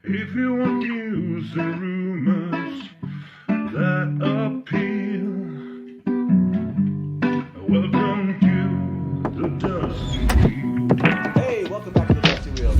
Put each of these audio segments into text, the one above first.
If you want news and rumors that appeal, welcome to the Dusty Wheel. Hey, welcome back to the Dusty Wheel.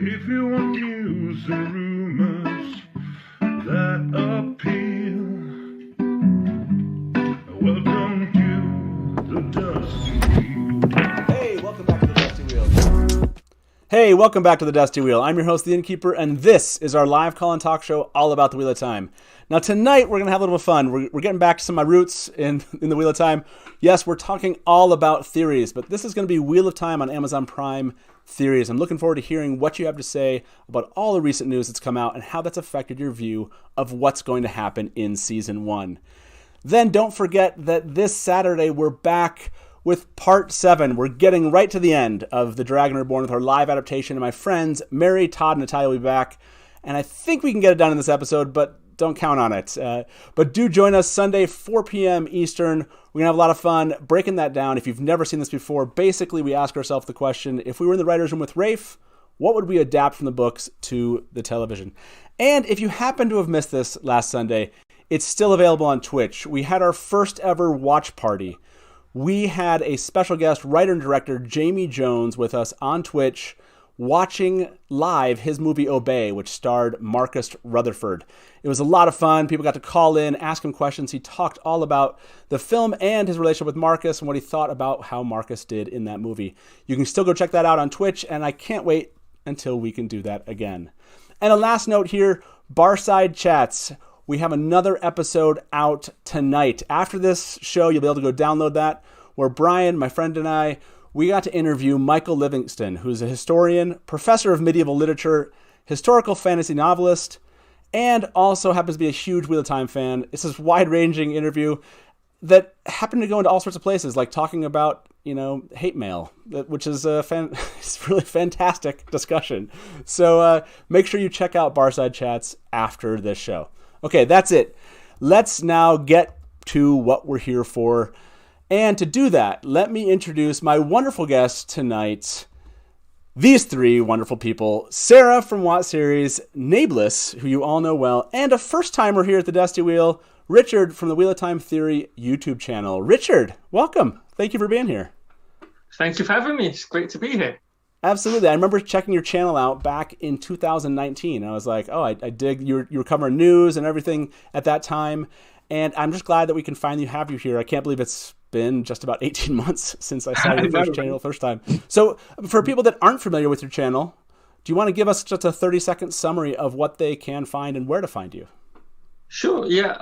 If you want news and rumors that appeal, welcome to the Dusty Wheel. Hey, welcome back to the Dusty Wheel. Hey, welcome back to the Dusty Wheel. I'm your host, The Innkeeper, and this is our live call-in talk show all about the Wheel of Time. Now, tonight, we're going to have a little fun. We're getting back to some of my roots in the Wheel of Time. Yes, we're talking all about theories, but this is going to be Wheel of Time on Amazon Prime theories. I'm looking forward to hearing what you have to say about all the recent news that's come out and how that's affected your view of what's going to happen in Season 1. Then don't forget that this Saturday, we're back with Part 7. We're getting right to the end of The Dragon Reborn with our live adaptation, and my friends Mary, Todd, and Natalia will be back. And I think we can get it done in this episode, but don't count on it. But do join us Sunday, 4 p.m. Eastern. We're going to have a lot of fun breaking that down. If you've never seen this before, basically we ask ourselves the question, if we were in the writer's room with Rafe, what would we adapt from the books to the television? And if you happen to have missed this last Sunday, it's still available on Twitch. We had our first ever watch party. We had a special guest, writer and director Jamie Jones, with us on Twitch, watching live his movie Obey, which starred Marcus Rutherford. It was a lot of fun. People got to call in, ask him questions. He talked all about the film and his relationship with Marcus and what he thought about how Marcus did in that movie. You can still go check that out on Twitch, and I can't wait until we can do that again. And a last note here, Barside Chats. We have another episode out tonight. After this show, you'll be able to go download that, where Brian, my friend, and I, we got to interview Michael Livingston, who's a historian, professor of medieval literature, historical fantasy novelist, and also happens to be a huge Wheel of Time fan. It's this wide-ranging interview that happened to go into all sorts of places, like talking about, hate mail, which is it's really fantastic discussion. So make sure you check out Barside Chats after this show. Okay, that's it. Let's now get to what we're here for. And to do that, let me introduce my wonderful guests tonight. These three wonderful people: Sara from WoTSeries, Nae'blis, who you all know well, and a first-timer here at the Dusty Wheel, Richard from the Wheel of Time Theory YouTube channel. Richard, welcome. Thank you for being here. Thank you for having me. It's great to be here. Absolutely. I remember checking your channel out back in 2019. I was like, oh, I dig. You were covering news and everything at that time. And I'm just glad that we can finally have you here. I can't believe it's been just about 18 months since I saw your first channel the first time. So for people that aren't familiar with your channel, do you want to give us just a 30-second summary of what they can find and where to find you? Sure, yeah.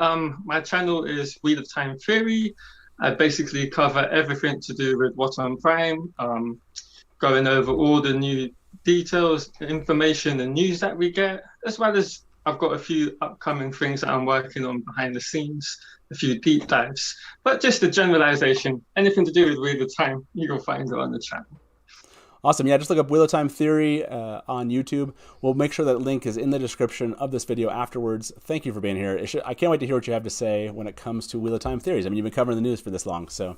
My channel is Wheel of Time Theory. I basically cover everything to do with WoTonPrime, going over all the new details, information and news that we get, as well as I've got a few upcoming things that I'm working on behind the scenes, a few deep dives. But just a generalization, anything to do with Wheel of Time, you can find it on the channel. Awesome. Yeah, just look up Wheel of Time Theory on YouTube. We'll make sure that link is in the description of this video afterwards. Thank you for being here. I can't wait to hear what you have to say when it comes to Wheel of Time theories. I mean, you've been covering the news for this long. So,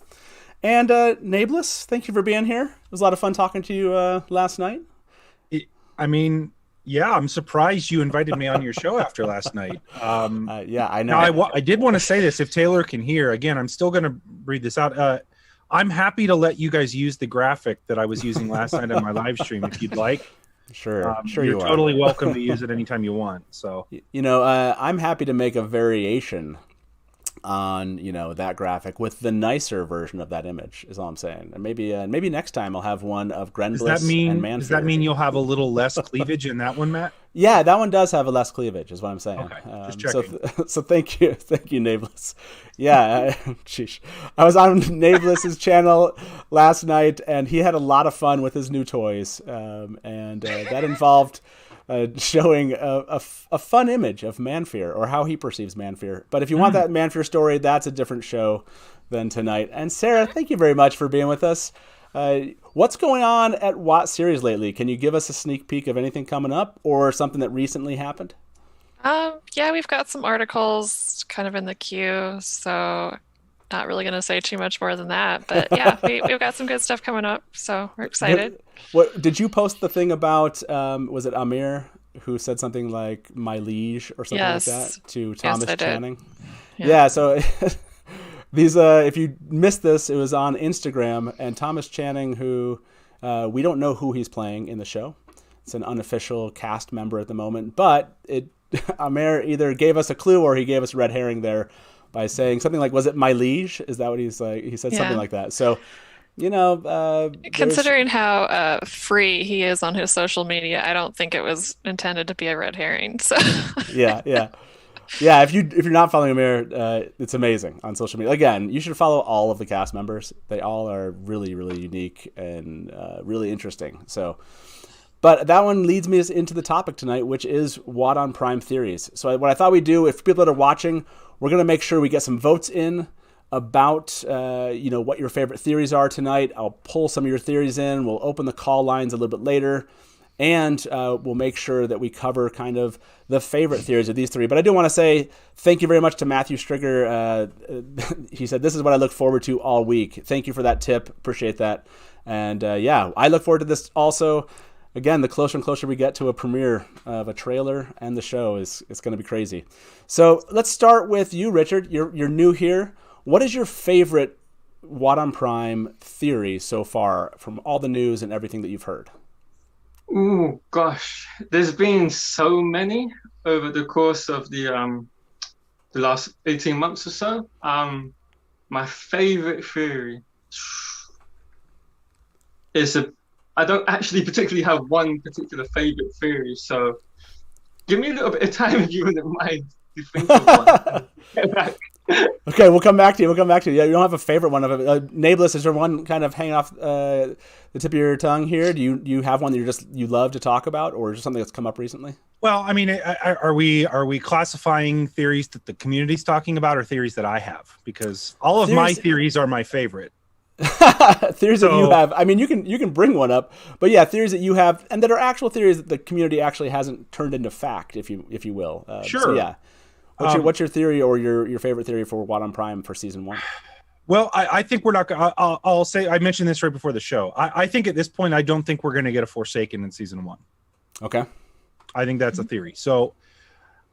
and Nae'blis, thank you for being here. It was a lot of fun talking to you last night. Yeah, I'm surprised you invited me on your show after last night. Yeah, I know. Now, I did want to say this, if Taylor can hear. Again, I'm still going to read this out. I'm happy to let you guys use the graphic that I was using last night on my live stream if you'd like. Sure, you're totally welcome to use it anytime you want. So I'm happy to make a variation on that graphic with the nicer version of that image is all I'm saying. And maybe next time I'll have one of Grenbliss and Manfred. Does that mean you'll have a little less cleavage in that one, Matt? Yeah, that one does have a less cleavage is what I'm saying. Okay, just checking. So thank you Nae'blis. Yeah, sheesh. I was on Nae'blis's channel last night and he had a lot of fun with his new toys, and that involved showing a fun image of Manfear, or how he perceives Manfear. But if you want that Manfear story, that's a different show than tonight. And Sara, thank you very much for being with us. What's going on at WoTSeries lately? Can you give us a sneak peek of anything coming up or something that recently happened? Yeah, we've got some articles kind of in the queue, so not really going to say too much more than that. But yeah, we've got some good stuff coming up, so we're excited. What did you post the thing about? Was it Amir who said something like "my liege" or something like that to Thomas Channing? Yeah. So these, if you missed this, it was on Instagram, and Thomas Channing, who we don't know who he's playing in the show. It's an unofficial cast member at the moment, but Amir either gave us a clue or he gave us a red herring there by saying something like, "Was it my liege?" Is that what he's like? He said something like that. So. Considering how free he is on his social media, I don't think it was intended to be a red herring. So yeah. If you're not following Amir, it's amazing on social media. Again, you should follow all of the cast members. They all are really, really unique and really interesting. So, but that one leads me into the topic tonight, which is WoTonPrime theories. So what I thought we'd do, if people that are watching, we're going to make sure we get some votes in about what your favorite theories are tonight. I'll pull some of your theories in. We'll open the call lines a little bit later, and we'll make sure that we cover kind of the favorite theories of these three. But I do want to say thank you very much to Matthew Strigger. He said, "This is what I look forward to all week." Thank you for that tip. Appreciate that. And I look forward to this also. Again, the closer and closer we get to a premiere of a trailer and the show, it's going to be crazy. So let's start with you, Richard. You're new here. What is your favorite WoTonPrime theory so far from all the news and everything that you've heard? Oh gosh, there's been so many over the course of the last 18 months or so. My favorite theory is I don't actually particularly have one particular favorite theory, so give me a little bit of time if you wouldn't mind to think of one. Get back. Okay, we'll come back to you. Yeah, you don't have a favorite one of it. Nae'blis, is there one kind of hanging off the tip of your tongue here? Do you have one that you love to talk about, or just something that's come up recently? Well, I mean, are we classifying theories that the community's talking about, or theories that I have? Because all of my theories are my favorite. Theories that you have. I mean, you can bring one up, but yeah, theories that you have and that are actual theories that the community actually hasn't turned into fact, if you will. Sure. So yeah. What's your theory or your favorite theory for WoTonPrime for season 1? Well, I think we're not. I'll say I mentioned this right before the show. I think at this point I don't think we're going to get a Forsaken in season 1. Okay. I think that's a theory. So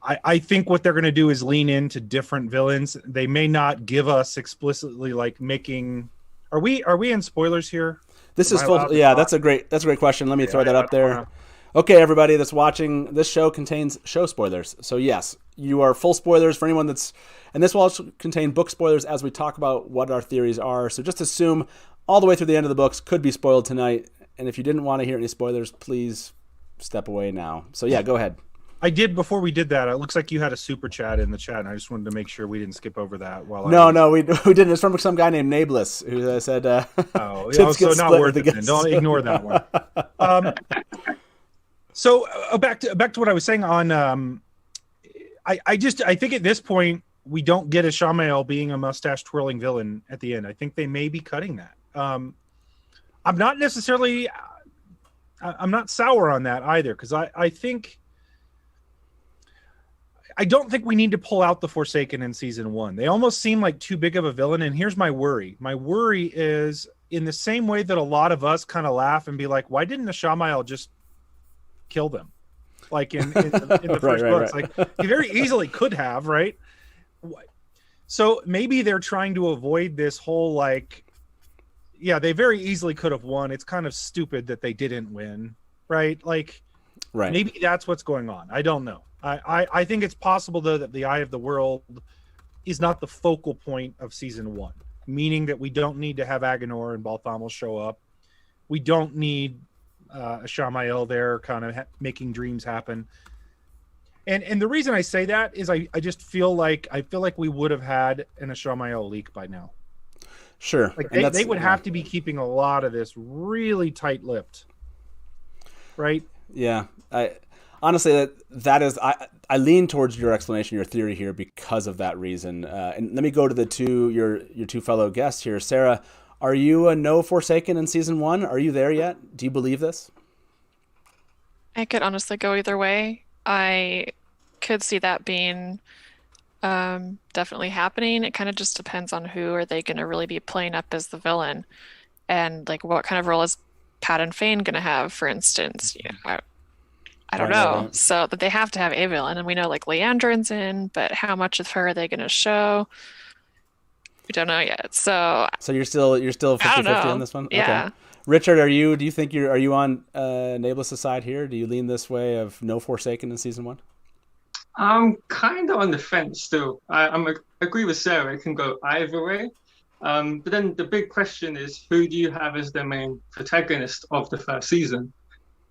I think what they're going to do is lean into different villains. They may not give us explicitly like making. Are we in spoilers here? This is full. Yeah, that's a great question. Let me throw that up there. Okay, everybody that's watching, this show contains show spoilers. So yes, you are full spoilers for anyone that's, and this will also contain book spoilers as we talk about what our theories are. So just assume all the way through the end of the books could be spoiled tonight. And if you didn't want to hear any spoilers, please step away now. So yeah, go ahead. I did, before we did that, it looks like you had a super chat in the chat, and I just wanted to make sure we didn't skip over that. No, we didn't. It's from some guy named Nae'blis who said, so not worth it then. Don't ignore that one. So back to what I was saying on, I think at this point we don't get a Samael being a mustache twirling villain at the end. I think they may be cutting that. I'm not necessarily, I'm not sour on that either, because I don't think we need to pull out the Forsaken in season 1. They almost seem like too big of a villain. And here's my worry. My worry is in the same way that a lot of us kind of laugh and be like, why didn't the Samael just kill them? Like in the first books, like he very easily could have, right? So maybe they're trying to avoid this whole they very easily could have won. It's kind of stupid that they didn't win, right? Maybe that's what's going on. I don't know. I think it's possible though that the Eye of the World is not the focal point of season 1, meaning that we don't need to have Aginor and Balthamel show up. We don't need Shamael there kind of making dreams happen. And the reason I say that is I just feel like we would have had an Shamael leak by now. Sure. Like they would have to be keeping a lot of this really tight-lipped. Right? Yeah. Honestly, that is I lean towards your explanation, your theory here because of that reason. And let me go to your two fellow guests here. Sara, are you a no Forsaken in season 1? Are you there yet? Do you believe this? I could honestly go either way. I could see that being definitely happening. It kind of just depends on who are they going to really be playing up as the villain, and like what kind of role is Pat and Fane going to have, for instance. I don't know. Right. So that they have to have a villain, and we know like Leandrin's in, but how much of her are they going to show? We don't know yet. So you're still 50-50 on this one? Yeah. Okay. Richard, are you on Nae'blis' side here? Do you lean this way of no Forsaken in season 1? I'm kind of on the fence still. I agree with Sara. It can go either way. But then the big question is, who do you have as the main protagonist of the first season?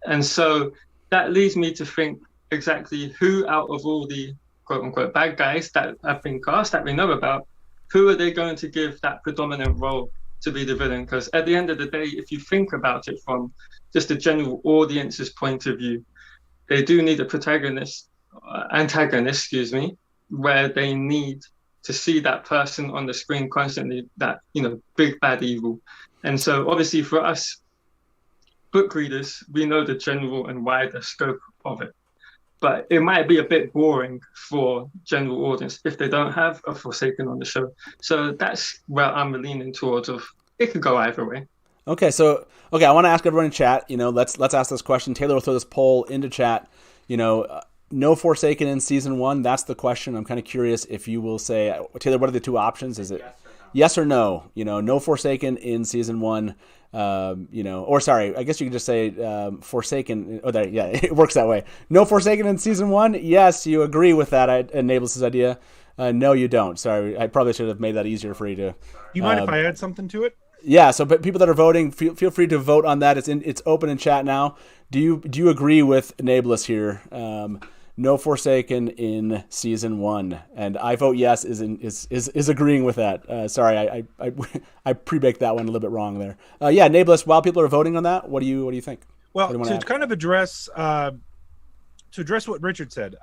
And so that leads me to think exactly who out of all the quote-unquote bad guys that have been cast that we know about, who are they going to give that predominant role to be the villain? Because at the end of the day, if you think about it from just the general audience's point of view, they do need a antagonist, where they need to see that person on the screen constantly, that, big bad evil. And so obviously for us book readers, we know the general and wider scope of it. But it might be a bit boring for general audience if they don't have a Forsaken on the show. So that's where I'm leaning towards. It could go either way. Okay, I want to ask everyone in chat. Let's ask this question. Taylor will throw this poll into chat. No Forsaken in season 1. That's the question. I'm kind of curious if you will say, Taylor, what are the two options? Is it yes or no? No Forsaken in season 1. Or sorry, I guess you could just say Forsaken. Oh, there, yeah, it works that way. No Forsaken in season 1. Yes, you agree with that. Nae'blis' idea. No, you don't. Sorry, I probably should have made that easier for you to. You mind if I add something to it? Yeah. So, but people that are voting, feel free to vote on that. It's open in chat now. Do you agree with Nae'blis here? No Forsaken in season 1, and I vote yes. Is agreeing with that. Sorry, I pre-baked that one a little bit wrong there. Yeah, Nae'blis. While people are voting on that, what do you think? Well, to kind of address what Richard said,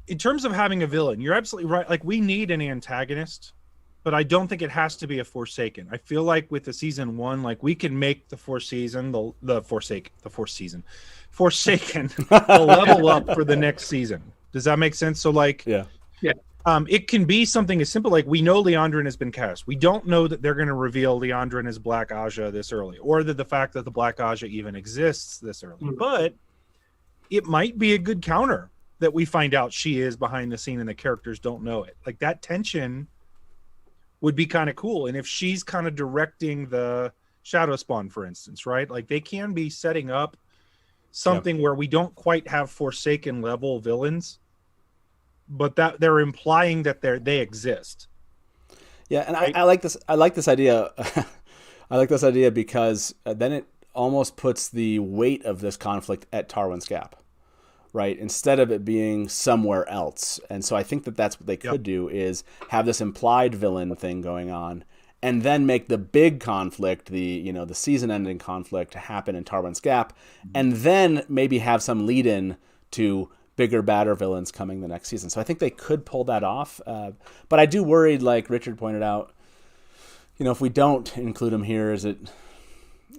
in terms of having a villain, you're absolutely right. Like, we need an antagonist, but I don't think it has to be a Forsaken. I feel like with the season 1, like, we can make the Forsaken the level up for the next season. Does that make sense? So like, yeah. It can be something as simple like, we know Leandrin has been cast. We don't know that they're going to reveal Leandrin as Black Aja this early, or that the fact that the Black Aja even exists this early. Mm-hmm. But it might be a good counter that we find out she is behind the scene and the characters don't know it. Like, that tension would be kind of cool. And if she's kind of directing the Shadow Spawn, for instance, right? Like, they can be setting up something where we don't quite have Forsaken level villains, but that they're implying that they exist. Yeah, and right? I like this idea. I like this idea because then it almost puts the weight of this conflict at Tarwin's Gap, right? Instead of it being somewhere else. And so I think that's what they could do, is have this implied villain thing going on, and then make the big conflict, the season-ending conflict, happen in Tarwin's Gap, and then maybe have some lead-in to bigger, badder villains coming the next season. So I think they could pull that off. But I do worry, like Richard pointed out, if we don't include him here, is it,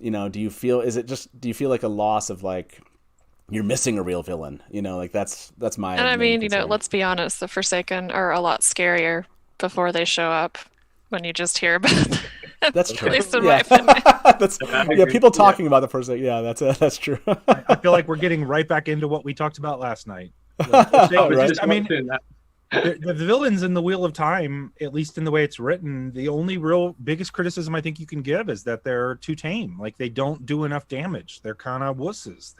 do you feel like a loss of, like, you're missing a real villain? Like, that's my. And I mean, let's be honest, the Forsaken are a lot scarier before they show up. When you just hear about them. That's true. At least in my opinion. People talking about the Forsaken. Yeah, that's true. I feel like we're getting right back into what we talked about last night. Right. I mean, the villains in the Wheel of Time, at least in the way it's written, the only real biggest criticism I think you can give is that they're too tame. Like, they don't do enough damage. They're kind of wusses.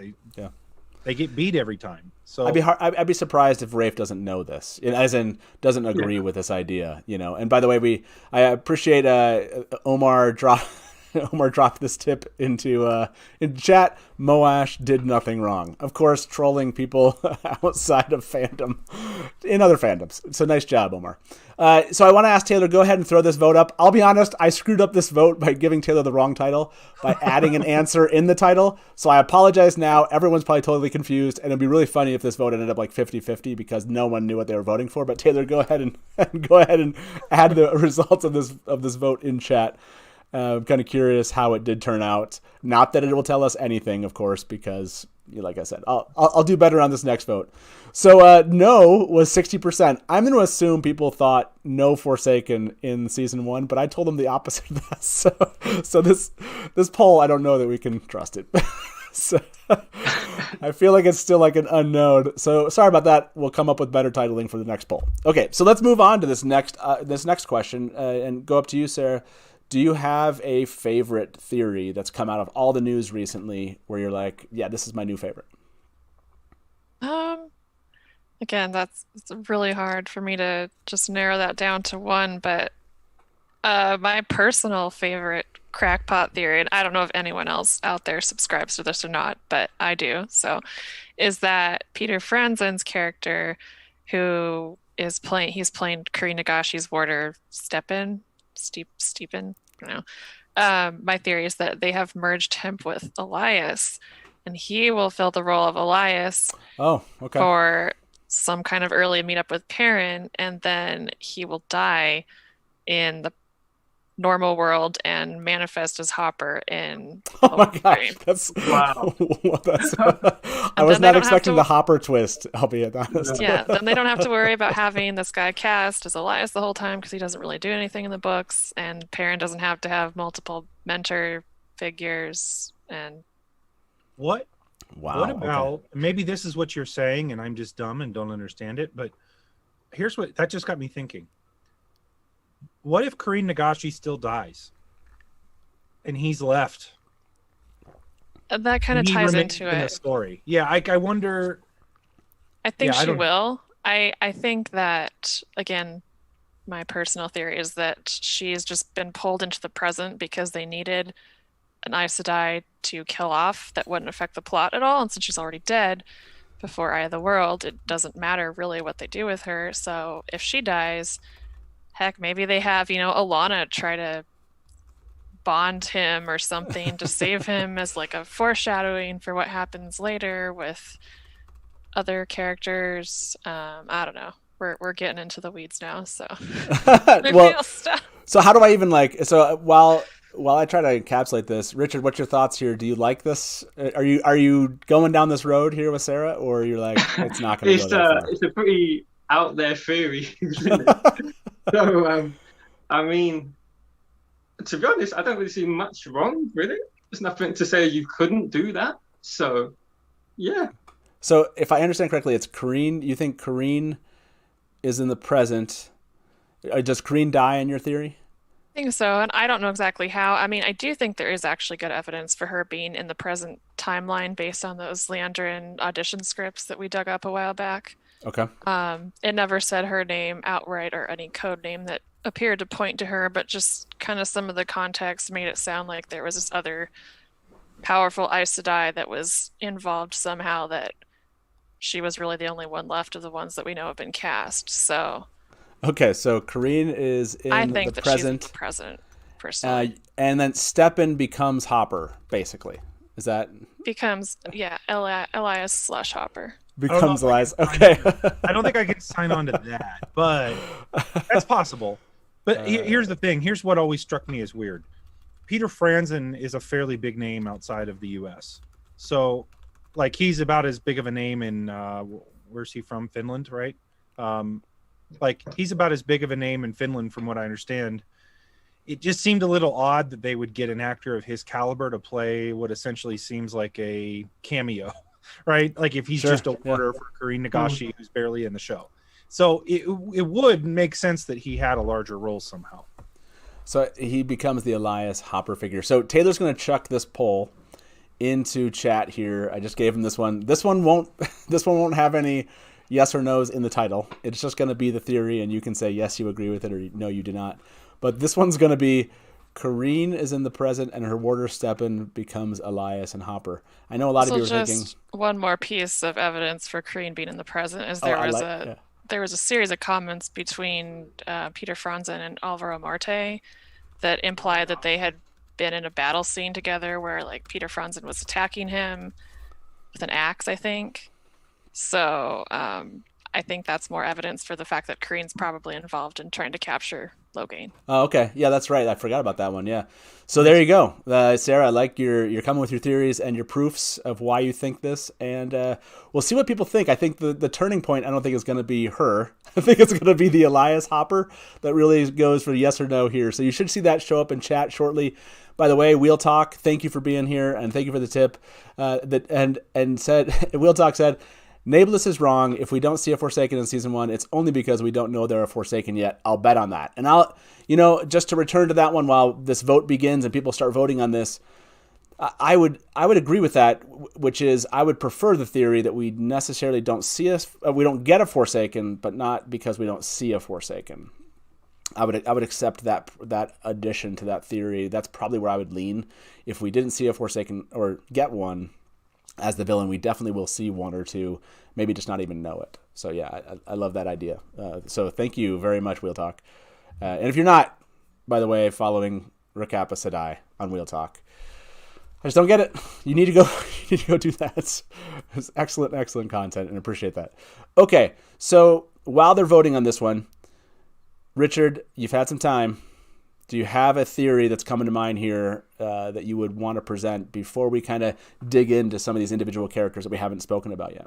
They get beat every time. So I'd be surprised if Rafe doesn't know this, as in doesn't agree with this idea, And by the way, I appreciate Omar dropped this tip into chat. Moash did nothing wrong. Of course, trolling people outside of fandom, in other fandoms. So nice job, Omar. So I want to ask Taylor, go ahead and throw this vote up. I'll be honest, I screwed up this vote by giving Taylor the wrong title, by adding an answer in the title. So I apologize now. Everyone's probably totally confused, and it'd be really funny if this vote ended up like 50-50 because no one knew what they were voting for. But Taylor, go ahead and add the results of this vote in chat. I'm kind of curious how it did turn out. Not that it will tell us anything, of course, because, like I said, I'll do better on this next vote. So no was 60%. I'm going to assume people thought no Forsaken in season 1, but I told them the opposite of that. So this poll, I don't know that we can trust it. So I feel like it's still like an unknown. So sorry about that. We'll come up with better titling for the next poll. Okay, so let's move on to this next question and go up to you, Sarah. Do you have a favorite theory that's come out of all the news recently where you're like, yeah, this is my new favorite? Again, it's really hard for me to just narrow that down to one, but my personal favorite crackpot theory, and I don't know if anyone else out there subscribes to this or not, but I do, is that Peter Franzen's character, he's playing Kerene Nagashi's warder, Stepan, I don't know. My theory is that they have merged him with Elyas, and he will fill the role of Elyas for some kind of early meetup with Kerene, and then he will die in the normal world and manifest as Hopper in WoTSeries. That's wow. I was not expecting the Hopper twist, I'll be honest. Yeah, then they don't have to worry about having this guy cast as Elyas the whole time because he doesn't really do anything in the books, and Perrin doesn't have to have multiple mentor figures. And what about maybe this is what you're saying and I'm just dumb and don't understand it, but here's what that just got me thinking. What if Kerene Nagashi still dies and he's left? That kind of ties into the story. Yeah, I wonder. I think she will. I think that, again, my personal theory is that she's just been pulled into the present because they needed an Aes Sedai to kill off that wouldn't affect the plot at all. And since she's already dead before Eye of the World, it doesn't matter really what they do with her. So if she dies, heck, maybe they have, Alana try to bond him or something to save him as like a foreshadowing for what happens later with other characters. I don't know. We're getting into the weeds now, so maybe I'll stop. So how do I even while I try to encapsulate this, Richard, what's your thoughts here? Do you like this? Are you going down this road here with Sarah, or you're like, it's not going to go that far? It's a pretty out there theory, isn't it? So, I mean, to be honest, I don't really see much wrong with it. There's nothing to say you couldn't do that. So, yeah. So, if I understand correctly, it's Kerene. You think Kerene is in the present? Does Kerene die in your theory? I think so, and I don't know exactly how. I mean, I do think there is actually good evidence for her being in the present timeline based on those Leandrin audition scripts that we dug up a while back. Okay. It never said her name outright or any code name that appeared to point to her, but just kind of some of the context made it sound like there was this other powerful Aes Sedai that was involved somehow, that she was really the only one left of the ones that we know have been cast. So okay, so Kerene is in I think the that present. She's in the present, personally. And then Stepan becomes Hopper, basically. Is that becomes Elyas / Hopper. Becomes Elyas. Okay. I don't think I can sign on to that, but that's possible. But here's the thing. Here's what always struck me as weird. Peter Franzen is a fairly big name outside of the U.S. So, like, he's about as big of a name in where's he from? Finland, right? Like, he's about as big of a name in Finland, from what I understand. It just seemed a little odd that they would get an actor of his caliber to play what essentially seems like a cameo. Right, like if he's just a warder for Kerene Nagashi, who's barely in the show. So it would make sense that he had a larger role somehow. So he becomes the Elyas Hopper figure. So Taylor's going to chuck this poll into chat here. I just gave him this one. This one won't have any yes or no's in the title. It's just going to be the theory, and you can say yes, you agree with it, or no, you do not. But this one's going to be Kerene is in the present, and her warder Steppen becomes Elyas and Hopper. I know a lot of you are thinking. One more piece of evidence for Kerene being in the present is there was a series of comments between Peter Franzen and Alvaro Marte that implied that they had been in a battle scene together where like Peter Franzen was attacking him with an axe, I think. So I think that's more evidence for the fact that Kerene's probably involved in trying to capture Logain. Oh, okay. Yeah, that's right. I forgot about that one. Yeah. So there you go. Sarah, I like you're coming with your theories and your proofs of why you think this. And we'll see what people think. I think the turning point, I don't think is going to be her. I think it's going to be the Elyas Hopper that really goes for yes or no here. So you should see that show up in chat shortly. By the way, Wheel Talk, thank you for being here. And thank you for the tip. And said, Wheel Talk said, Nae'blis is wrong. If we don't see a Forsaken in season 1, it's only because we don't know they're a Forsaken yet. I'll bet on that. And just to return to that one while this vote begins and people start voting on this, I would agree with that, which is I would prefer the theory that we necessarily we don't get a Forsaken, but not because we don't see a Forsaken. I would accept that addition to that theory. That's probably where I would lean. If we didn't see a Forsaken or get one as the villain, we definitely will see one or two, maybe just not even know it. So yeah, I love that idea. So thank you very much, Wheel Talk. And if you're not, by the way, following Rakappa Sedai on Wheel Talk, I just don't get it. You need to go do that. It's excellent content, and appreciate that. Okay, so while they're voting on this one, Richard, you've had some time. Do you have a theory that's coming to mind here that you would want to present before we kind of dig into some of these individual characters that we haven't spoken about yet?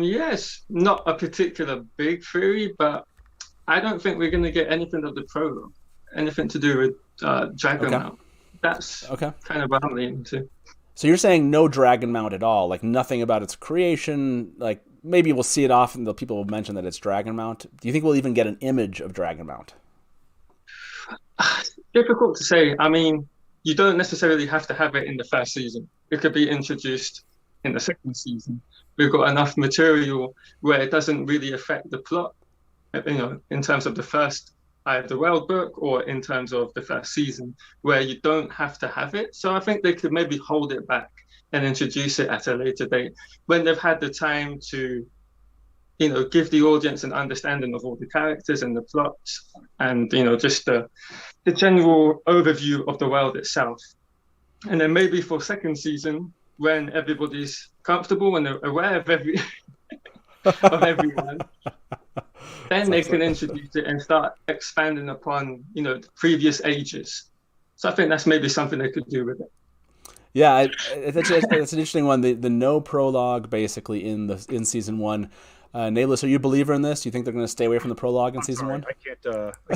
Yes, not a particular big theory, but I don't think we're going to get anything of the prologue, anything to do with Dragonmount. Okay. That's kind of what I'm leaning to. So you're saying no Dragonmount at all, like nothing about its creation, like maybe we'll see it often, though people will mention that it's Dragonmount. Do you think we'll even get an image of Dragonmount? Difficult to say. I mean, you don't necessarily have to have it in the first season. It could be introduced in the second season. We've got enough material where it doesn't really affect the plot, in terms of the first either world book or in terms of the first season, where you don't have to have it. So I think they could maybe hold it back and introduce it at a later date when they've had the time to give the audience an understanding of all the characters and the plots and, just the general overview of the world itself. And then maybe for second season, when everybody's comfortable and aware of everyone, then they can introduce it and start expanding upon, the previous ages. So I think that's maybe something they could do with it. Yeah, it's an interesting one. The no prologue basically in season 1. Nae'blis, are you a believer in this? Do you think they're going to stay away from the prologue in season 1? I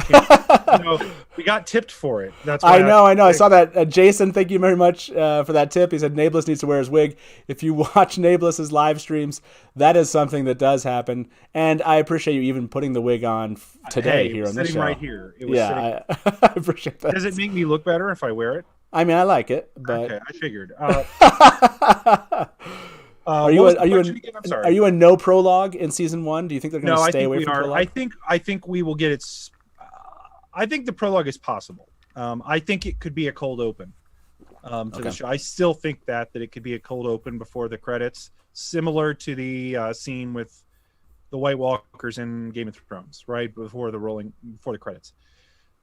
can't. We got tipped for it. That's why I know. I saw that. Jason, thank you very much for that tip. He said Nae'blis needs to wear his wig. If you watch Nae'blis's live streams, that is something that does happen. And I appreciate you even putting the wig on today here on this show. Sitting right here. It was I appreciate that. Does it make me look better if I wear it? I mean, I like it, but okay, I figured. Are you a no prologue in season 1? Do you think they're going to stay away from prologue? I think we will get it. I think the prologue is possible. I think it could be a cold open to the show. I still think that it could be a cold open before the credits, similar to the scene with the White Walkers in Game of Thrones, right before the credits.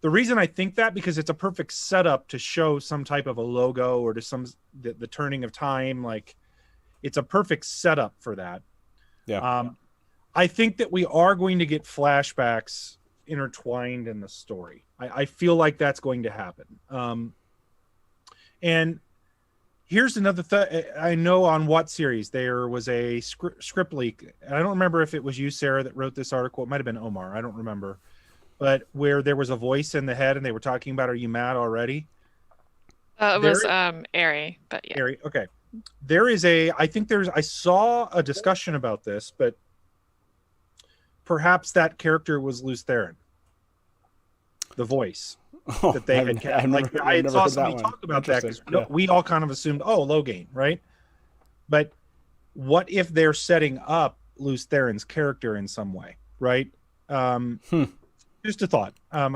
The reason I think that because it's a perfect setup to show some type of a logo or to the turning of time, like. It's a perfect setup for that. Yeah. I think that we are going to get flashbacks intertwined in the story. I feel like that's going to happen. And here's another thing. I know on WoTSeries there was a script leak. And I don't remember if it was you, Sarah, that wrote this article. It might have been Omar. I don't remember. But where there was a voice in the head and they were talking about, are you mad already? It was Ari, but yeah. Ari, okay. I saw a discussion about this, but perhaps that character was Lews Therin, the voice. that they had cast. I saw somebody talk about that because we all kind of assumed, Logain, right? But what if they're setting up Lews Therin's character in some way, right? Just a thought. I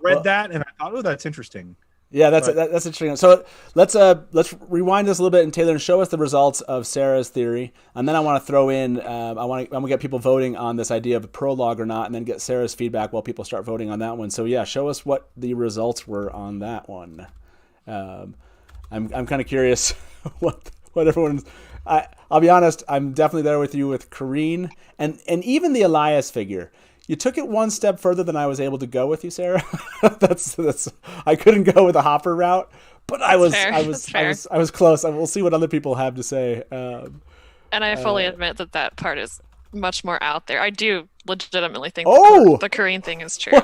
read that and I thought, that's interesting. Yeah, that's interesting. So let's rewind this a little bit, and Taylor, show us the results of Sara's theory, and then I want to throw in I'm gonna get people voting on this idea of a prologue or not, and then get Sara's feedback while people start voting on that one. So yeah, show us what the results were on that one. I'm kind of curious what everyone's. I'll be honest, I'm definitely there with you with Kerene and even the Elyas figure. You took it one step further than I was able to go with you, Sara. that's I couldn't go with a Hopper route, but I was close. We'll see what other people have to say. And I fully admit that part is much more out there. I do legitimately think the Kerene thing is true.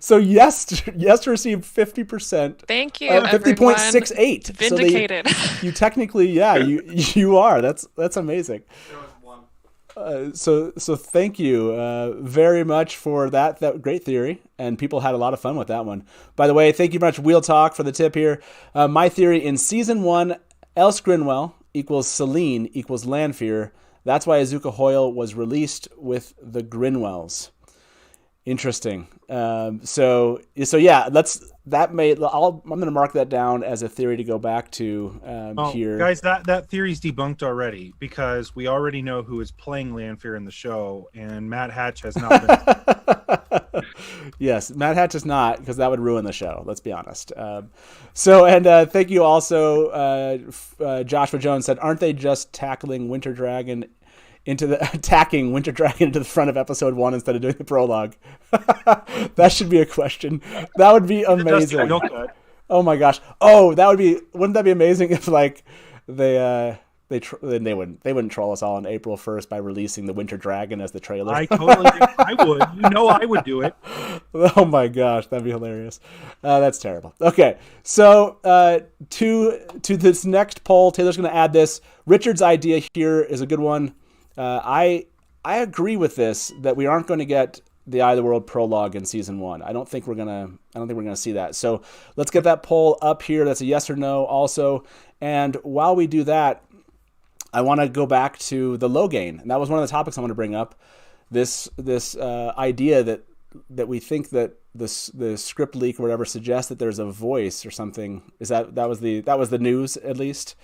So yes received 50%. Thank you. 50.68. Vindicated. So you technically, you are. That's amazing. So thank you very much for that great theory, and people had a lot of fun with that one. By the way, thank you very much, Wheel Talk, for the tip here. My theory in season 1, Else Grinwell equals Selene equals Lanfear. That's why Azuka Hoyle was released with the Grinwells. Interesting. So yeah, I'm going to mark that down as a theory to go back to here. Guys, that theory's debunked already because we already know who is playing Lanfear in the show, and Matt Hatch has not been. Yes, Matt Hatch is not, because that would ruin the show. Let's be honest. Thank you also. Joshua Jones said, "Aren't they just tackling Winter Dragon?" attacking Winter Dragon into the front of episode 1 instead of doing the prologue? That should be a question. That would be amazing. Oh my gosh. Wouldn't that be amazing if they wouldn't troll us all on April 1st by releasing the Winter Dragon as the trailer? I would. I would do it. Oh my gosh, that'd be hilarious. That's terrible. Okay, so to this next poll, Taylor's going to add this. Richard's idea here is a good one. I agree with this, that we aren't going to get the Eye of the World prologue in season 1. I don't think we're gonna see that. So let's get that poll up here. That's a yes or no also. And while we do that, I want to go back to the Logain, and that was one of the topics I want to bring up. This idea that we think that the script leak or whatever suggests that there's a voice or something. Is that was the news at least?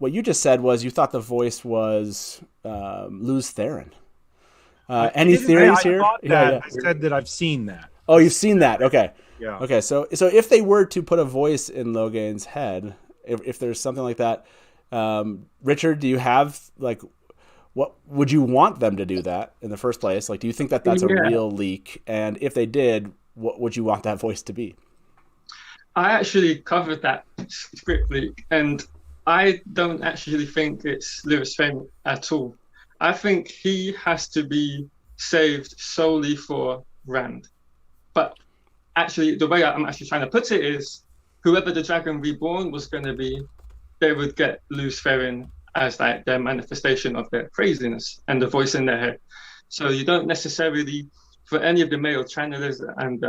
What you just said was you thought the voice was Lews Therin. Any theories here? I said that I've seen that. Oh, you've seen that. Okay. Yeah. Okay. So if they were to put a voice in Logain's head, if there's something like that, Richard, do you have what would you want them to do that in the first place? Do you think that that's a real leak? And if they did, what would you want that voice to be? I actually covered that script leak, and I don't actually think it's Lews Therin at all. I think he has to be saved solely for Rand. But actually, the way I'm actually trying to put it is, whoever the Dragon Reborn was going to be, they would get Lews Therin as their manifestation of their craziness and the voice in their head. So you don't necessarily, for any of the male channelers and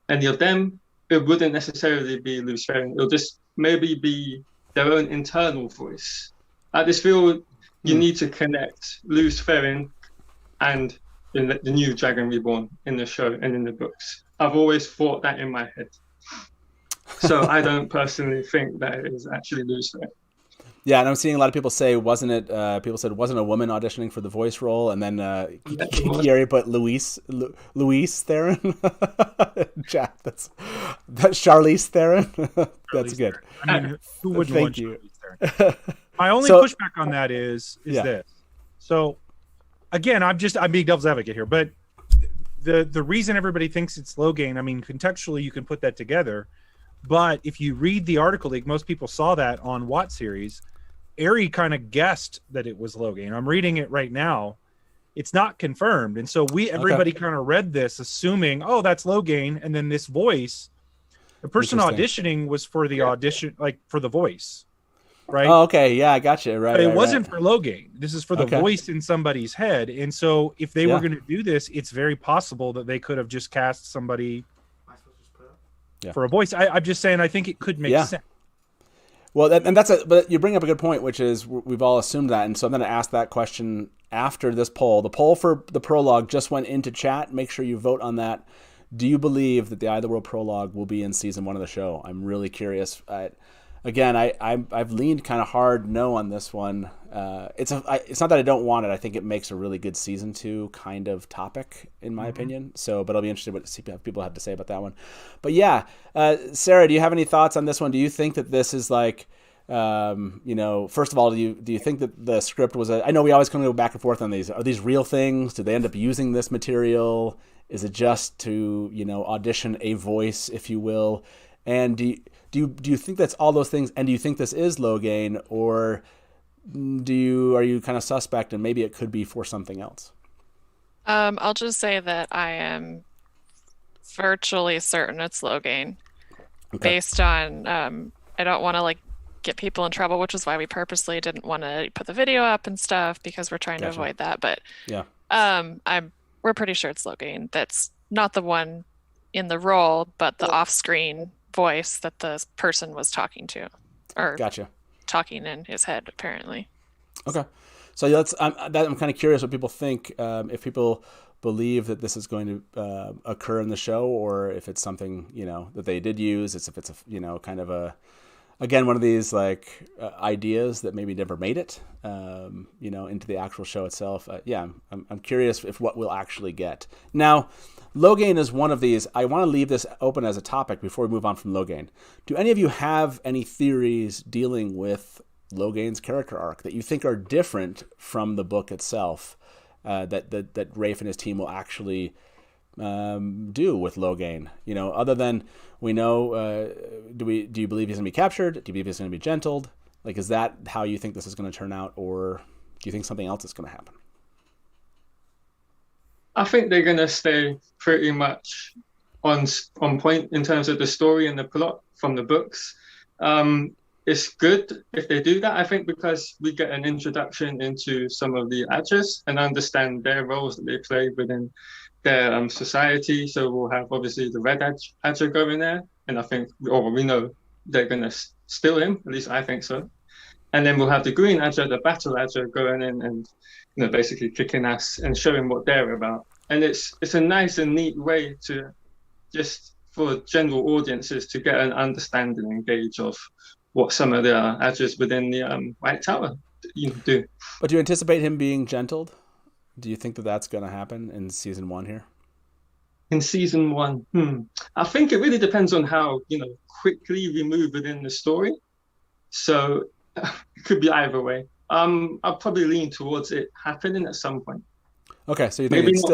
any of them, it wouldn't necessarily be Lews Therin. It'll just maybe be their own internal voice. I just feel you need to connect Lews Therin and the new Dragon Reborn in the show and in the books. I've always thought that in my head. So I don't personally think that it is actually Lews Therin. Yeah, and I'm seeing a lot of people say, wasn't it? People said, wasn't a woman auditioning for the voice role, and then Gary put Louise Therin. Jack, that's Charlize Theron. That's good. I mean, who would want Charlize Theron? My only pushback on that is this. So, again, I'm being devil's advocate here, but the reason everybody thinks it's Logain, I mean, contextually, you can put that together. But if you read the article leak, most people saw that on WoTSeries. Ari kind of guessed that it was Logain. I'm reading it right now. It's not confirmed. And so everybody kind of read this assuming, oh, that's Logain. And then this voice, the person auditioning was for the audition, for the voice. right? Oh, okay. Yeah, I got you. Right. But it right, wasn't right. for Logain. This is for the Okay. voice in somebody's head. And so if they Yeah. were going to do this, it's very possible that they could have just cast somebody for a voice. I'm just saying, I think it could make sense. Well, but you bring up a good point, which is we've all assumed that. And so I'm going to ask that question after this poll. The poll for the prologue just went into chat. Make sure you vote on that. Do you believe that the Eye of the World prologue will be in season 1 of the show? I'm really curious. Again, I've leaned kind of hard no on this one. It's not that I don't want it. I think it makes a really good season 2 kind of topic, in my opinion. So, but I'll be interested to see what people have to say about that one. But yeah, Sarah, do you have any thoughts on this one? Do you think that this is like, first of all, do you think that the script was I know we always kind of go back and forth on these. Are these real things? Did they end up using this material? Is it just to, audition a voice, if you will? And do you think that's all those things? And do you think this is Logain, or are you kind of suspect and maybe it could be for something else? I'll just say that I am virtually certain it's Logain, based on I don't want to get people in trouble, which is why we purposely didn't want to put the video up and stuff, because we're trying to avoid that. But yeah, we're pretty sure it's Logain. That's not the one in the role, but the off-screen voice that the person was talking to, or talking in his head, apparently. Okay, so I'm kind of curious what people think. If people believe that this is going to occur in the show, or if it's something that they did use. If it's a kind of a, again, one of these ideas that maybe never made it, into the actual show itself. I'm curious if what we'll actually get. Now, Logain is one of these. I want to leave this open as a topic before we move on from Logain. Do any of you have any theories dealing with Logain's character arc that you think are different from the book itself, that Rafe and his team will actually do with Logain? Other than we know, do you believe he's going to be captured? Do you believe he's going to be gentled? Is that how you think this is going to turn out, or do you think something else is going to happen? I think they're going to stay pretty much on point in terms of the story and the plot from the books. It's good if they do that, I think, because we get an introduction into some of the Adgers and understand their roles that they play within their society. So we'll have obviously the Red Adger going there, and I think, we know they're going to steal him, at least I think so. And then we'll have the Green Adger, the Battle Adger, going in and basically kicking ass and showing what they're about. And it's a nice and neat way to just for general audiences to get an understanding and gauge of what some of the Adgers within the White Tower do. But do you anticipate him being gentled? Do you think that that's going to happen in season 1 here? In season 1, I think it really depends on how quickly we move within the story. So it could be either way. I'll probably lean towards it happening at some point. Okay, so you think you think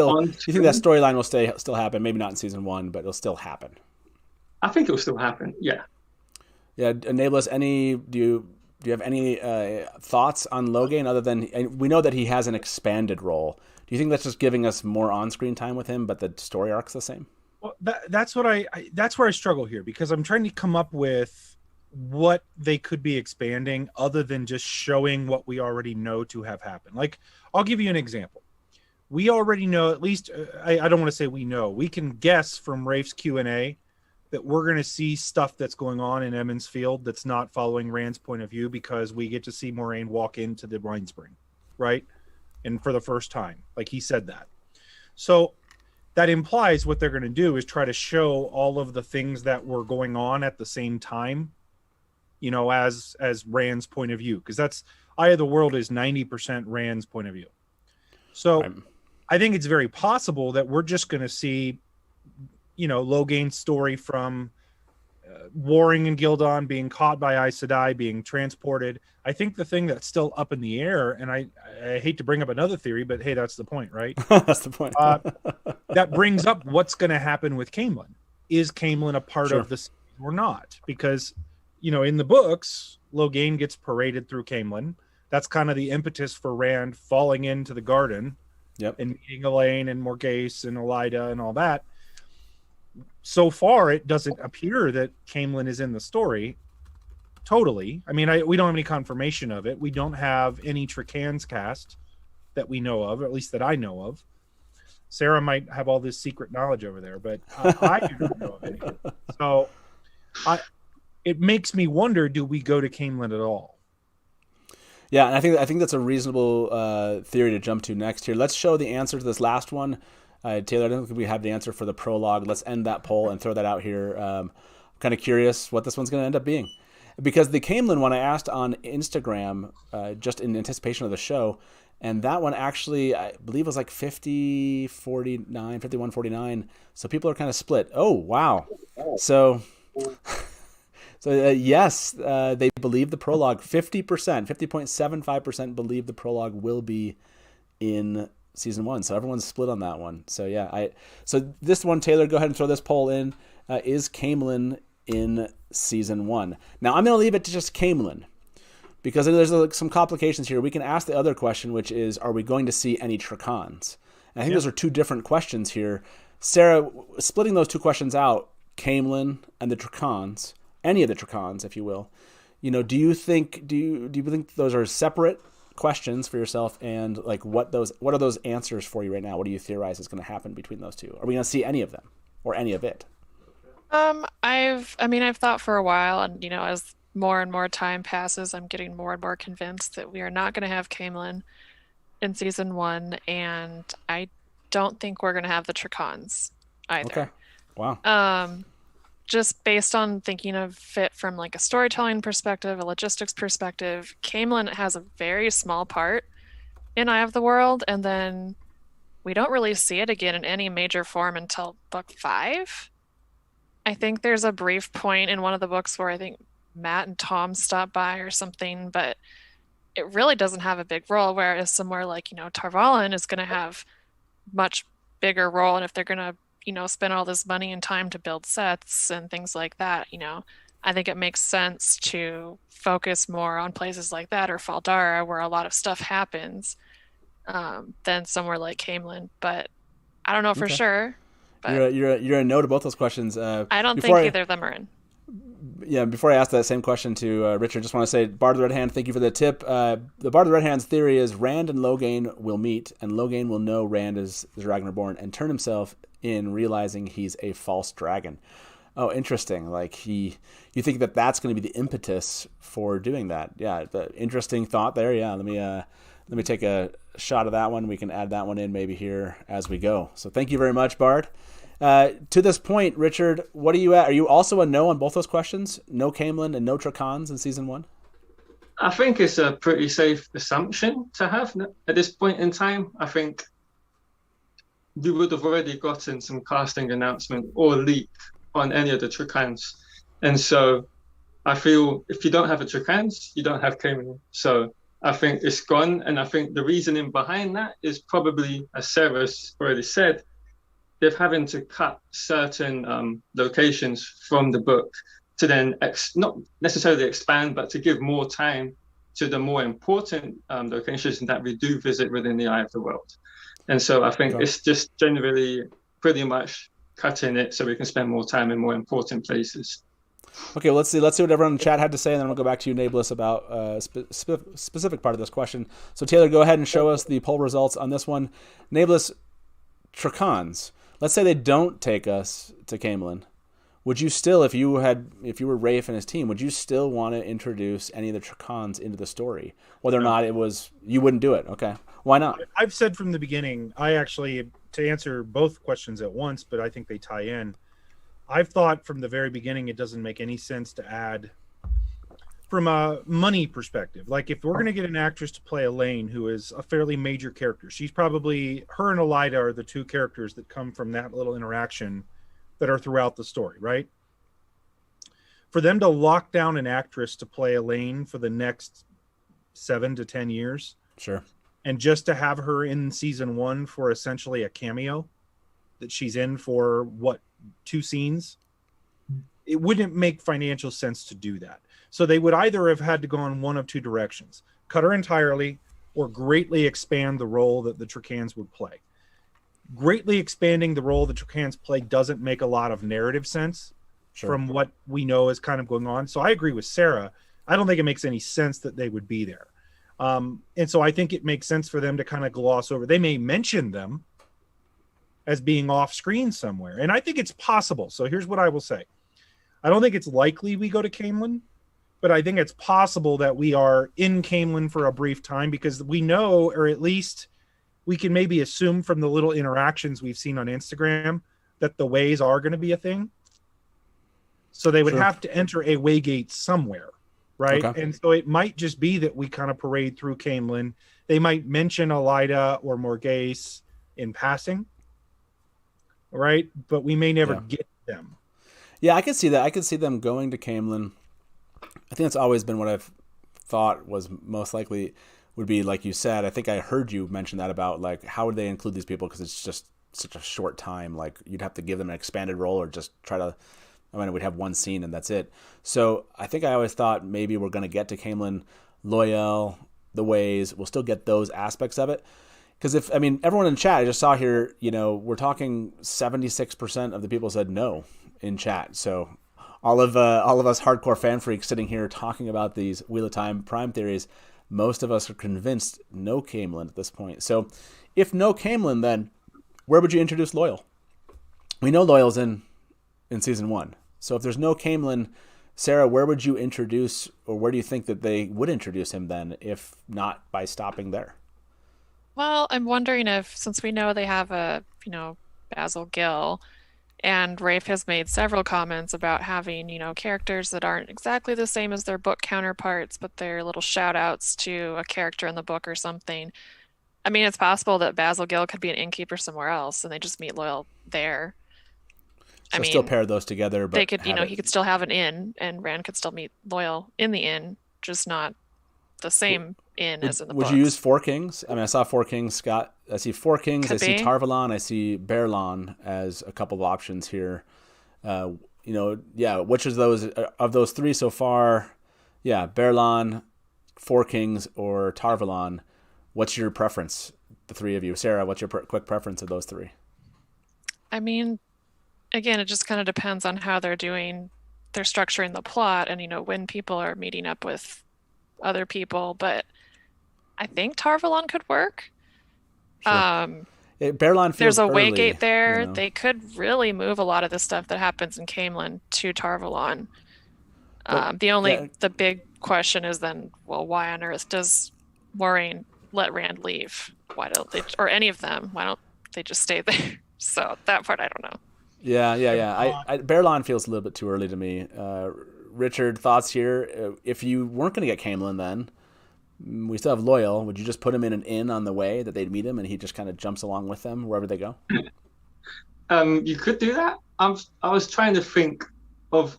that storyline will still happen? Maybe not in season 1, but it'll still happen. I think it'll still happen. Yeah. Yeah, Nae'blis, do you have any thoughts on Logain other than, we know that he has an expanded role? Do you think that's just giving us more on-screen time with him, but the story arc's the same? Well, that's where I struggle here, because I'm trying to come up with what they could be expanding other than just showing what we already know to have happened. I'll give you an example. We already know, at least, I don't want to say we know, we can guess from Rafe's Q&A that we're going to see stuff that's going on in Emond's Field that's not following Rand's point of view, because we get to see Moiraine walk into the wine spring, right? And for the first time, he said that. So that implies what they're going to do is try to show all of the things that were going on at the same time, as Rand's point of view, because that's Eye of the World is 90% Rand's point of view. So I think it's very possible that we're just going to see, Logain's story from warring in Gildon, being caught by Aes Sedai, being transported. I think the thing that's still up in the air, and I hate to bring up another theory, but hey, that's the point, right? That's the point. That brings up what's going to happen with Caemlyn. Is Caemlyn a part of this or not? Because, in the books, Logain gets paraded through Caemlyn. That's kind of the impetus for Rand falling into the garden. Yep. And meeting Elayne and Morghese and Elyda and all that. So far, it doesn't appear that Caemlyn is in the story. totally. I mean, we don't have any confirmation of it. We don't have any Trakands cast that we know of, or at least that I know of. Sara might have all this secret knowledge over there, but I do not know of any. So it makes me wonder, do we go to Caemlyn at all? Yeah, and I think that's a reasonable theory to jump to next here. Let's show the answer to this last one. Taylor, I don't think we have the answer for the prologue. Let's end that poll and throw that out here. I'm kind of curious what this one's going to end up being. Because the Caemlyn one I asked on Instagram just in anticipation of the show, and that one actually, I believe, was like 50-49, 51-49. So people are kind of split. Oh, wow. So yes, they believe the prologue. 50.75% believe the prologue will be in season 1. So everyone's split on that one. So yeah, so this one, Taylor, go ahead and throw this poll in. Is Caemlyn in season 1? Now I'm going to leave it to just Caemlyn, because there's some complications here. We can ask the other question, which is, are we going to see any Trakands? And I think those are two different questions here. Sara, splitting those two questions out, Caemlyn and the Trakands, any of the Trakands, if you will, do you think those are separate questions for yourself, and like what are those answers for you right now? What do you theorize is going to happen between those two? Are we going to see any of them or any of it? I've thought for a while, and as more and more time passes, I'm getting more and more convinced that we are not going to have Caemlyn in season 1, and I don't think we're going to have the Trakands either. Okay. Wow. Just based on thinking of it from like a storytelling perspective, a logistics perspective, Caemlyn has a very small part in Eye of the World, and then we don't really see it again in any major form until book 5. I think there's a brief point in one of the books where I think Matt and Tom stop by or something, but it really doesn't have a big role, whereas somewhere like, Tarvalin is going to have much bigger role, and if they're going to spend all this money and time to build sets and things like that, I think it makes sense to focus more on places like that, or Faldara, where a lot of stuff happens, than somewhere like Caemlyn. But I don't know for sure. But you're a no to both those questions. I don't think either of them are in. Yeah, before I ask that same question to Richard, just want to say, Bard of the Red Hand, thank you for the tip. The Bard of the Red Hand's theory is Rand and Logain will meet, and Logain will know Rand is the Dragon Reborn and turn himself in, realizing he's a false dragon. Oh, interesting. Like you think that's going to be the impetus for doing that? Yeah, the interesting thought there. Yeah, let me take a shot of that one. We can add that one in maybe here as we go. So thank you very much, Bard. To this point, Richard, what are you at? Are you also a no on both those questions? No Caemlyn and no Trakands in season 1? I think it's a pretty safe assumption to have at this point in time. I think you would have already gotten some casting announcement or leak on any of the Trakands. And so I feel if you don't have a Trakands, you don't have Caemlyn. So I think it's gone. And I think the reasoning behind that is probably, as Sarah's already said, they're having to cut certain locations from the book to then not necessarily expand, but to give more time to the more important locations that we do visit within the Eye of the World. And so I think it's just generally pretty much cutting it so we can spend more time in more important places. Okay, well, let's see what everyone in the chat had to say, and then we'll go back to you, Nae'blis, about a specific part of this question. So Taylor, go ahead and show us the poll results on this one. Nae'blis, Trakands. Let's say they don't take us to Caemlyn. Would you still, if you were Rafe and his team, would you still want to introduce any of the Trakands into the story? Whether or not you wouldn't do it. Okay. Why not? I've said from the beginning, to answer both questions at once, but I think they tie in. I've thought from the very beginning it doesn't make any sense to add from a money perspective. Like if we're going to get an actress to play Elayne, who is a fairly major character, she's probably, her and Elyas are the two characters that come from that little interaction that are throughout the story, right? For them to lock down an actress to play Elayne for the next 7 to 10 years. Sure. And just to have her in season 1 for essentially a cameo that she's in for 2 scenes, it wouldn't make financial sense to do that. So they would either have had to go in one of 2 directions, cut her entirely or greatly expand the role that the Trakands would play. Greatly expanding the role the Trakands play doesn't make a lot of narrative sense from what we know is kind of going on. So I agree with Sara. I don't think it makes any sense that they would be there. And so I think it makes sense for them to kind of gloss over. They may mention them as being off screen somewhere. And I think it's possible. So here's what I will say. I don't think it's likely we go to Caemlyn, but I think it's possible that we are in Caemlyn for a brief time, because we know, or at least we can maybe assume from the little interactions we've seen on Instagram, that the ways are going to be a thing. So they would have to enter a waygate somewhere, right? Okay. And so it might just be that we kind of parade through Caemlyn. They might mention Elyla or Morghese in passing, right? But we may never get them. Yeah, I could see that. I could see them going to Caemlyn. I think that's always been what I've thought was most likely would be, like you said. I think I heard you mention that about, like, how would they include these people, because it's just such a short time. Like, you'd have to give them an expanded role, or just try to, I mean, we'd have one scene and that's it. So I think I always thought maybe we're going to get to Caemlyn, Loial, the ways. We'll still get those aspects of it. Because if, I mean, everyone in chat, I just saw here, you know, we're talking 76% of the people said no in chat. So all of us hardcore fan freaks sitting here talking about these Wheel of Time Prime theories, most of us are convinced no Caemlyn at this point. So if no Caemlyn, then where would you introduce Loial? We know Loial's in season 1. So if there's no Caemlyn, Sara, where would you introduce, or where do you think that they would introduce him then, if not by stopping there? Well, I'm wondering if, since we know they have a, Basil Gill, and Rafe has made several comments about having, characters that aren't exactly the same as their book counterparts, but they're little shout outs to a character in the book or something. I mean, it's possible that Basil Gill could be an innkeeper somewhere else and they just meet Loial there. So still pair those together, but they could, he could still have an inn, and Rand could still meet Loial in the inn, just not the same inn as in the books. Would you use Four Kings? I mean, I saw Four Kings, Scott. I see Four Kings. I see Tarvalon. I see Baerlon as a couple of options here. Which of those three so far? Yeah, Baerlon, Four Kings, or Tarvalon. What's your preference? The three of you, Sara. What's your quick preference of those three? I mean, again, it just kind of depends on how they're structuring the plot, and when people are meeting up with other people, but I think Tarvalon could work. Sure. Baerlon feels there's a early, waygate there. They could really move a lot of the stuff that happens in Caemlyn to Tarvalon. The big question is then, well, why on earth does Moiraine let Rand leave? Why don't they, or any of them, why don't they just stay there? So that part I don't know. Yeah. Baerlon feels a little bit too early to me. Richard, thoughts here? If you weren't going to get Caemlyn, then we still have Loial. Would you just put him in an inn on the way that they'd meet him, and he just kind of jumps along with them wherever they go? You could do that. I was trying to think of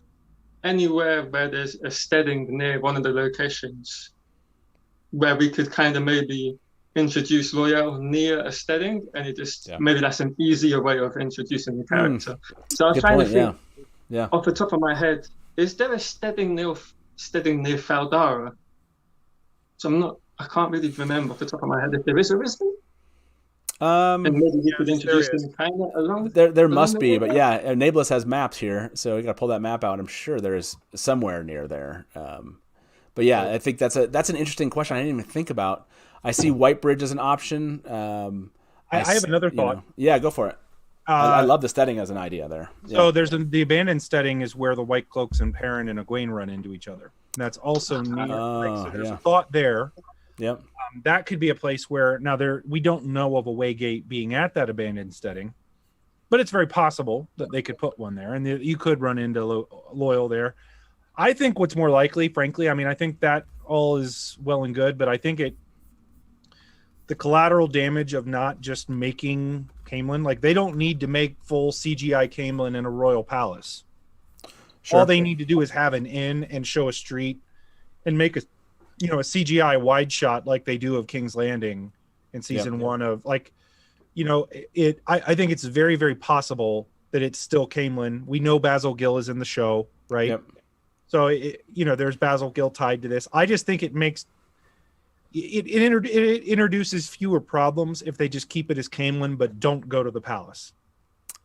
anywhere where there's a steading near one of the locations where we could kind of maybe introduce Loial near a steading, and maybe that's an easier way of introducing the character. So I was trying to think off the top of my head, is there a steading near Faldara? So I can't really remember off the top of my head if there is or isn't. And maybe you could introduce them kind of along. There must be, but yeah, Nae'blis has maps here, so you got to pull that map out. I'm sure there is somewhere near there. But yeah, I think that's an interesting question. I didn't even think about. I see Whitebridge as an option. I have another thought. Yeah, go for it. I love the steading as an idea there. Yeah. So there's the abandoned steading is where the White Cloaks and Perrin and Egwene run into each other. And that's also near. So there's a thought there. Yep. That could be a place where we don't know of a waygate being at that abandoned steading, but it's very possible that they could put one there, and you could run into Loial there. I think what's more likely, frankly, I mean, I think that all is well and good, but I think the collateral damage of not just making Caemlyn, like they don't need to make full CGI Caemlyn in a royal palace. Sure. All they need to do is have an inn and show a street and make a CGI wide shot like they do of King's Landing in season 1 of I think it's very, very possible that it's still Caemlyn. We know Basil Gill is in the show, right? Yep. So there's Basil Gill tied to this. I just think it makes it introduces fewer problems if they just keep it as Caemlyn but don't go to the palace.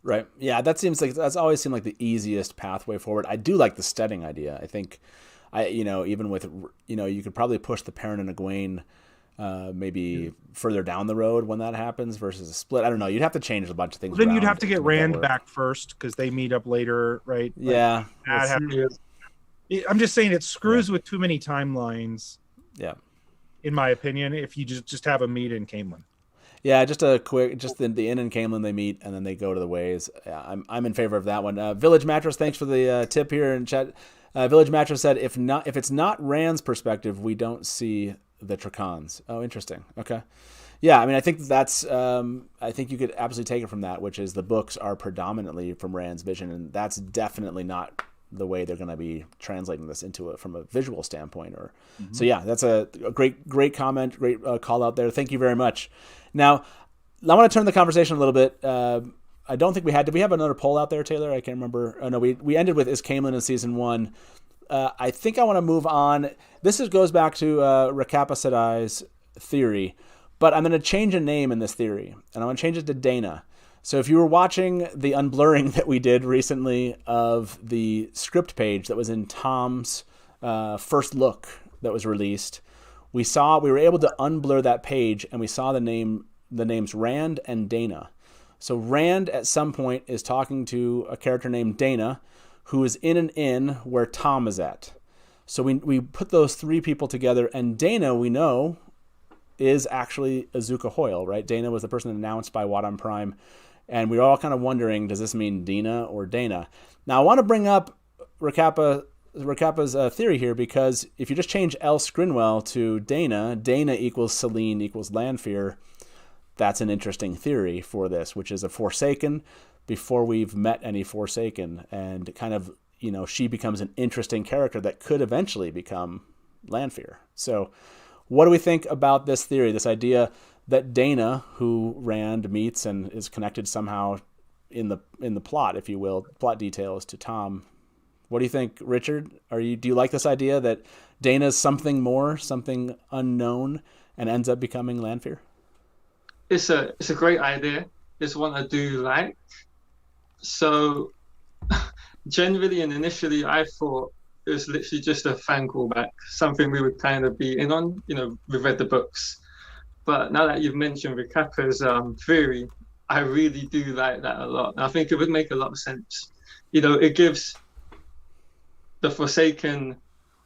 Right. Yeah, that's always seemed like the easiest pathway forward. I do like the steading idea. I think even with, you could probably push the Perrin and Egwene maybe further down the road when that happens versus a split. I don't know. You'd have to change a bunch of things. Then you'd around have to get make that Rand work. back first because they meet up later, right? Yeah. I'm just saying it screws with too many timelines. Yeah. In my opinion, if you just have a meet in Caemlyn. Yeah, just a quick, just the inn and Caemlyn they meet and then they go to the ways. Yeah, I'm in favor of that one. Village Mattress, thanks for the tip here in chat. Village Mattress said if it's not Rand's perspective, we don't see the Trakands. Oh, interesting. Okay. Yeah, I mean, I think that's. I think you could absolutely take it from that, which is the books are predominantly from Rand's vision, and that's definitely not the way they're going to be translating this into it from a visual standpoint. So yeah, that's a great comment, great call out there. Thank you very much. Now, I want to turn the conversation a little bit. I don't think we had. Did we have another poll out there, Taylor? I can't remember. Oh, no, we ended with is Caemlyn in season 1. I think I want to move on. This goes back to Rekapasadai's theory, but I'm going to change a name in this theory, and I'm going to change it to Dana. So if you were watching the unblurring that we did recently of the script page that was in Tom's first look that was released, we were able to unblur that page, and we saw the names Rand and Dana. So Rand at some point is talking to a character named Dana, who is in an inn where Tom is at. So we put those three people together, and Dana, we know, is actually Azuka Hoyle, right? Dana was the person announced by WoTonPrime, and we were all kind of wondering, does this mean Dina or Dana? Now, I want to bring up Rekapa's theory here, because if you just change El Scrinwell to Dana equals Selene equals Lanfear, that's an interesting theory for this, which is a Forsaken before we've met any Forsaken, and kind of, she becomes an interesting character that could eventually become Lanfear. So what do we think about this theory, this idea that Dana, who Rand meets and is connected somehow in the plot, if you will, plot details to Tom? What do you think, Richard? Do you like this idea that Dana's something more, something unknown, and ends up becoming Lanfear? It's a great idea. It's one I do like. So generally and initially, I thought it was literally just a fan callback, something we would kind of be in on. We've read the books. But now that you've mentioned Rekapa's theory, I really do like that a lot. And I think it would make a lot of sense. It gives the Forsaken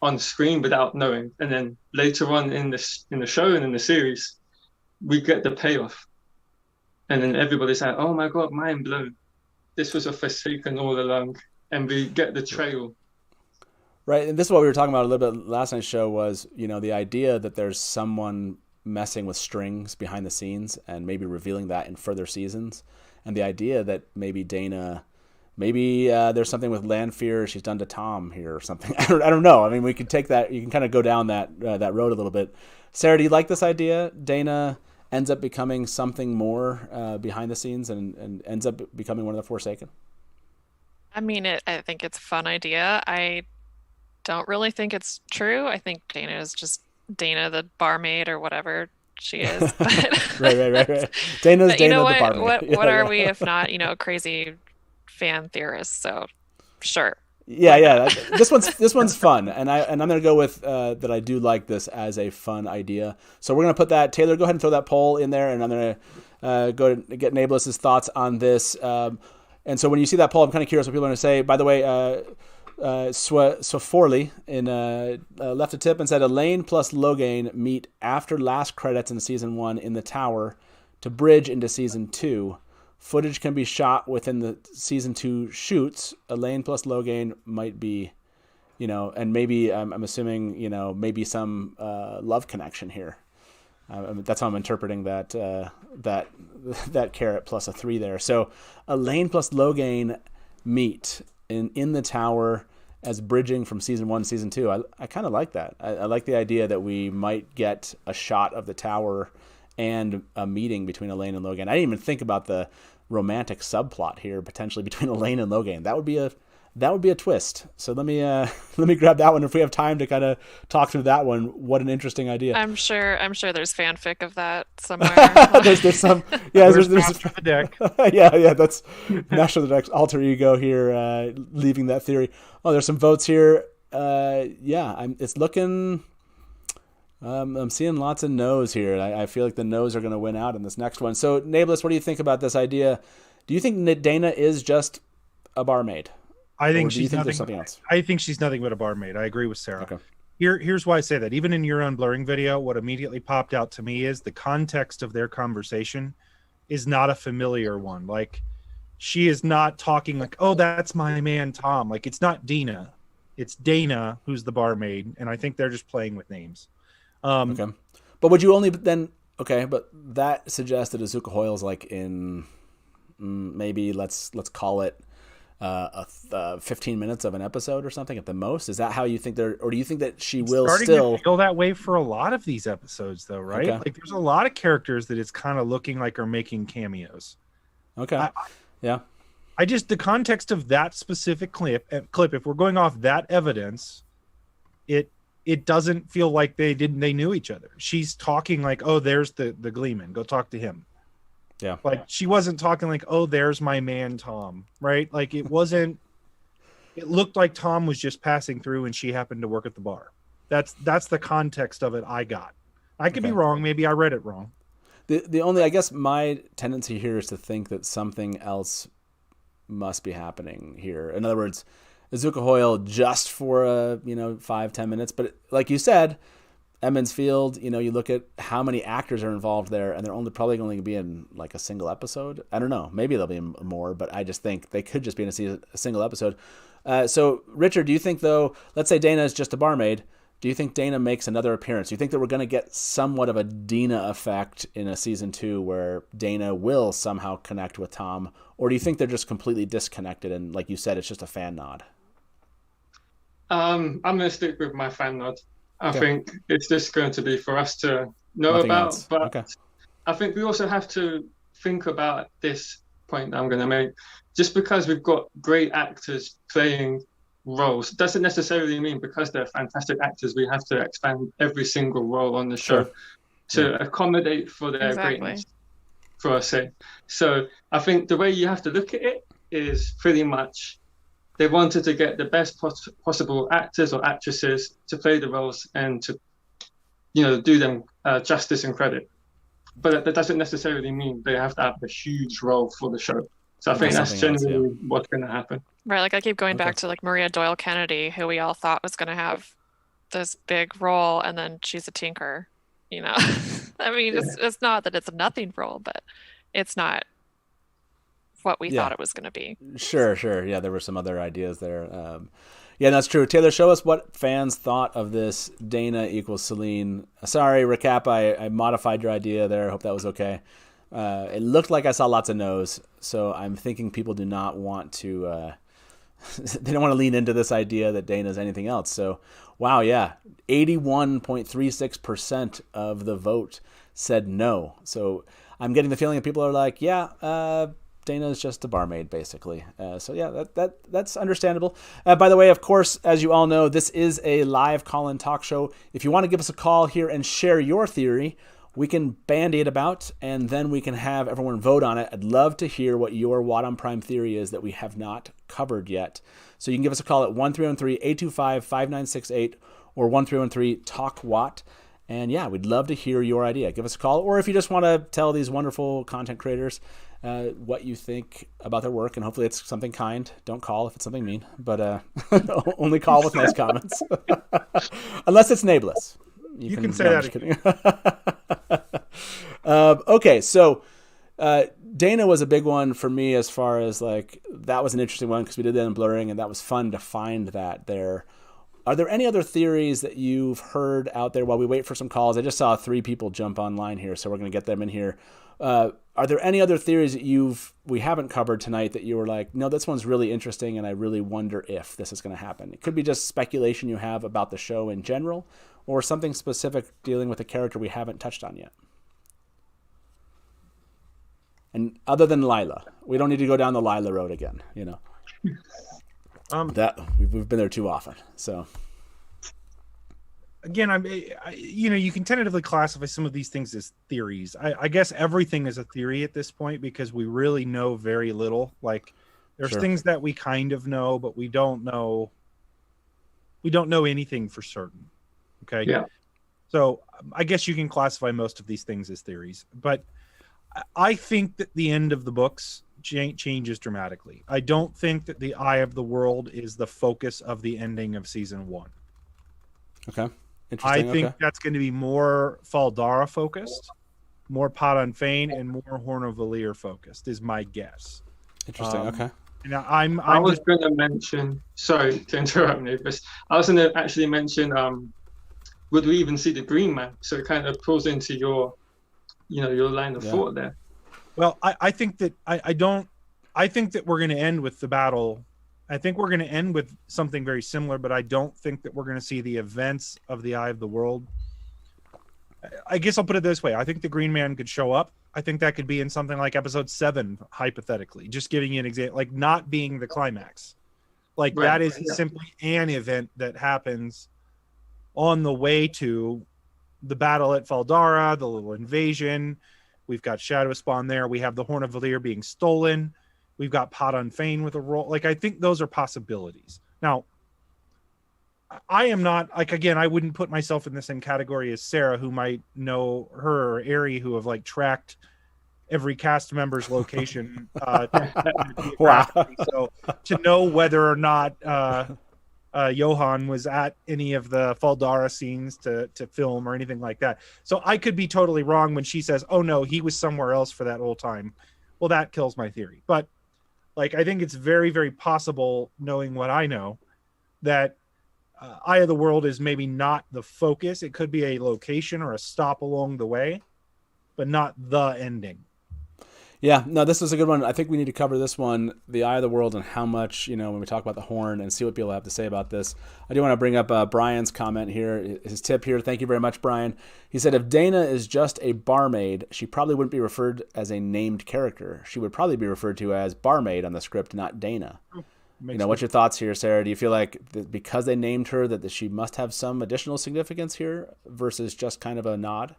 on screen without knowing, and then later on in the show and in the series, we get the payoff, and then everybody's like, "Oh my god, mind blown! This was a Forsaken all along," and we get the trail. Right, and this is what we were talking about a little bit last night's show was, the idea that there's someone messing with strings behind the scenes and maybe revealing that in further seasons, and the idea that maybe Dana. Maybe there's something with Lanfear she's done to Tom here or something. I don't know. I mean, we could take that. You can kind of go down that road a little bit. Sarah, do you like this idea? Dana ends up becoming something more behind the scenes and ends up becoming one of the Forsaken. I mean, I think it's a fun idea. I don't really think it's true. I think Dana is just Dana, the barmaid or whatever she is. But right. Dana's Dana, the barmaid. What are we if not, crazy fan theorists? So sure. Yeah. This one's fun, and I'm gonna go with that. I do like this as a fun idea. So we're gonna put that. Taylor, go ahead and throw that poll in there, and I'm gonna go to get Nae'blis' thoughts on this. And so when you see that poll, I'm kind of curious what people are gonna say. By the way, Swaforley left a tip and said Elayne plus Logain meet after last credits in season 1 in the tower to bridge into season 2. Footage can be shot within the season 2 shoots. Elayne plus Logain might be, and maybe I'm assuming, maybe some love connection here. That's how I'm interpreting that carrot plus a 3 there. So Elayne plus Logain meet in the tower as bridging from season 1 to season 2. I kind of like that. I like the idea that we might get a shot of the tower and a meeting between Elayne and Logain. I didn't even think about the romantic subplot here potentially between Elayne and Logain. That would be a twist. So let me grab that one if we have time to kind of talk through that one. What an interesting idea. I'm sure there's fanfic of that somewhere. there's some there's Master the Deck. yeah, that's Master of the Deck's alter ego here, leaving that theory. Oh, there's some votes here. yeah, it's looking. I'm seeing lots of no's here. I feel like the no's are going to win out in this next one. So, Nae'blis, what do you think about this idea? Do you think Dana is just a barmaid? I think she's nothing. There's something else? I think she's nothing but a barmaid. I agree with Sara. Okay. Here's why I say that. Even in your unblurring video, what immediately popped out to me is the context of their conversation is not a familiar one. Like, she is not talking like, "Oh, that's my man Tom." Like, it's not Dina, it's Dana who's the barmaid, and I think they're just playing with names. Okay, but would you only then? Okay, but that suggests that Azula Hoyle's like in maybe let's call it 15 minutes of an episode or something at the most. Is that how you think they're, or do you think that she will still to feel that way for a lot of these episodes though, right? Okay. Like there's a lot of characters that it's kind of looking like are making cameos. Okay. Yeah. I just, the context of that specific clip, if we're going off that evidence, it doesn't feel like they knew each other. She's talking like, "Oh, there's the Gleeman. Go talk to him." Yeah. Like she wasn't talking like, "Oh, there's my man Tom," right? Like it wasn't. It looked like Tom was just passing through, and she happened to work at the bar. That's the context of it. I got. I could be wrong. Maybe I read it wrong. The only, I guess, my tendency here is to think that something else must be happening here. In other words, Azula Hoyle just for 5-10 minutes, but like you said, Emond's Field, you look at how many actors are involved there, and they're probably going to be in like a single episode. I don't know. Maybe there'll be more, but I just think they could just be in a single episode. So, Richard, do you think, though, let's say Dana is just a barmaid, do you think Dana makes another appearance? Do you think that we're going to get somewhat of a Dina effect in a season 2 where Dana will somehow connect with Tom? Or do you think they're just completely disconnected and, like you said, it's just a fan nod? I'm going to stick with my fan nod. I think it's just going to be for us to know Nothing about. else. But Okay. I think we also have to think about this point that I'm going to make. Just because we've got great actors playing roles doesn't necessarily mean because they're fantastic actors we have to expand every single role on the show to accommodate for their greatness, for our sake. So I think the way you have to look at it is pretty much they wanted to get the best possible actors or actresses to play the roles and to do them justice and credit, but that doesn't necessarily mean they have to have a huge role for the show. So I think that's generally what's going to happen. Right, like I keep going back to like Maria Doyle Kennedy, who we all thought was going to have this big role, and then she's a tinker. I mean, it's not that it's a nothing role, but it's not what we thought it was going to be. Sure. Yeah, there were some other ideas there. Yeah, that's true. Taylor, show us what fans thought of this Dana equals Celine. Sorry, recap, I modified your idea there. Hope that was okay. It looked like I saw lots of no's, so I'm thinking people do not want to they don't want to lean into this idea that Dana is anything else. So, wow, yeah, 81.36% of the vote said no. So I'm getting the feeling that people are like, Dana is just a barmaid, basically. So yeah, that's understandable. By the way, of course, as you all know, this is a live call-in talk show. If you want to give us a call here and share your theory, we can bandy it about, and then we can have everyone vote on it. I'd love to hear what your WoTonPrime theory is that we have not covered yet. So you can give us a call at 1-313-825-5968 or 1-313-TALK-WOT. And yeah, we'd love to hear your idea. Give us a call, or if you just want to tell these wonderful content creators what you think about their work, and hopefully it's something kind. Don't call if it's something mean, but only call with nice comments. Unless it's Nae'blis. You can say that. Okay, so Dana was a big one for me as far as like that was an interesting one because we did that in blurring and that was fun to find that there. Are there any other theories that you've heard out there while we wait for some calls? I just saw 3 people jump online here, so we're going to get them in here. Are there any other theories that we haven't covered tonight that you were like, no, this one's really interesting and I really wonder if this is going to happen? It could be just speculation you have about the show in general, or something specific dealing with a character we haven't touched on yet. And other than Layla, we don't need to go down the Layla road again, that we've been there too often. So again, you can tentatively classify some of these things as theories. I guess everything is a theory at this point because we really know very little. Like there's things that we kind of know, but we don't know We don't know anything for certain. Okay. Yeah. So I guess you can classify most of these things as theories, but I think that the end of the books changes dramatically. I don't think that the Eye of the World is the focus of the ending of season 1. Okay. I Interesting. think Okay. that's going to be more Faldara focused, more Padan Fane, and more Horn of Valir focused, is my guess. Interesting. Okay. And I'm I was just, going to mention, sorry to interrupt, Nae'blis. I was going to actually mention, would we even see the Green Man? So it kind of pulls into your line of thought there. well, I think that I think that we're going to end with the battle. I think we're going to end with something very similar, but I don't think that we're going to see the events of the Eye of the World. I guess I'll put it this way. I think the Green Man could show up. I think that could be in something like episode 7, hypothetically, just giving you an example, like not being the climax. Like Right. that is Yeah. simply an event that happens on the way to the battle at Faldara, the little invasion. We've got Shadow Spawn there. We have the Horn of Valir being stolen. We've got Padan Fane with a role. Like, I think those are possibilities. Now, I am not, like, again, I wouldn't put myself in the same category as Sara, who might know her, or Ari, who have, like, tracked every cast member's location. Wow. So to know whether or not Johan was at any of the Faldara scenes to film or anything like that. So I could be totally wrong when she says, oh no, he was somewhere else for that whole time. Well, that kills my theory. But like, I think it's very, very possible, knowing what I know, that Eye of the World is maybe not the focus. It could be a location or a stop along the way, but not the ending. Yeah, no, this was a good one. I think we need to cover this one, the Eye of the World, and how much, when we talk about the horn, and see what people have to say about this. I do want to bring up Brian's comment here, his tip here. Thank you very much, Brian. He said, if Dana is just a barmaid, she probably wouldn't be referred as a named character. She would probably be referred to as barmaid on the script, not Dana. What's your thoughts here, Sara? Do you feel like because they named her that she must have some additional significance here versus just kind of a nod?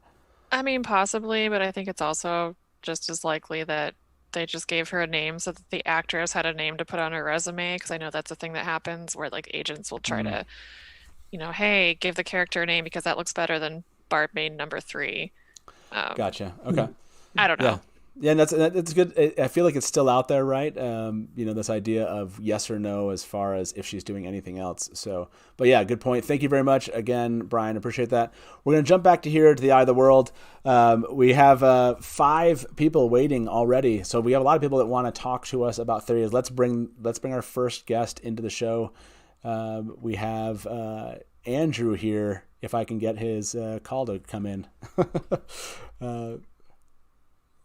I mean, possibly, but I think it's also just as likely that they just gave her a name so that the actress had a name to put on her resume, because I know that's a thing that happens where like agents will try to, hey, give the character a name because that looks better than barmaid number 3. Gotcha. Okay. I don't know. Yeah, and that's good. I feel like it's still out there, right? This idea of yes or no as far as if she's doing anything else. So, but yeah, good point. Thank you very much again, Brian. Appreciate that. We're going to jump back to the Eye of the World. We have 5 people waiting already. So we have a lot of people that want to talk to us about theories. Let's bring our first guest into the show. We have Andrew here, if I can get his call to come in.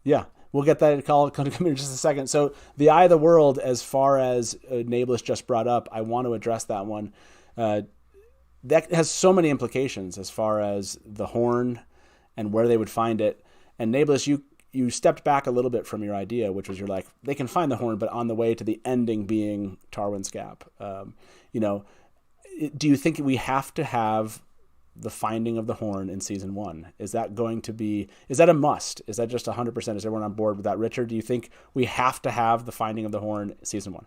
Yeah. We'll get that call to come in just a second. So the Eye of the World, as far as Nae'blis just brought up, I want to address that one. That has so many implications as far as the horn and where they would find it. And Nae'blis, you stepped back a little bit from your idea, which was you're like, they can find the horn, but on the way to the ending being Tarwin's Gap. Do you think we have to have the finding of the horn in season 1? Is that a must? Is that just 100%? Is everyone on board with that? Richard, do you think we have to have the finding of the horn in season 1?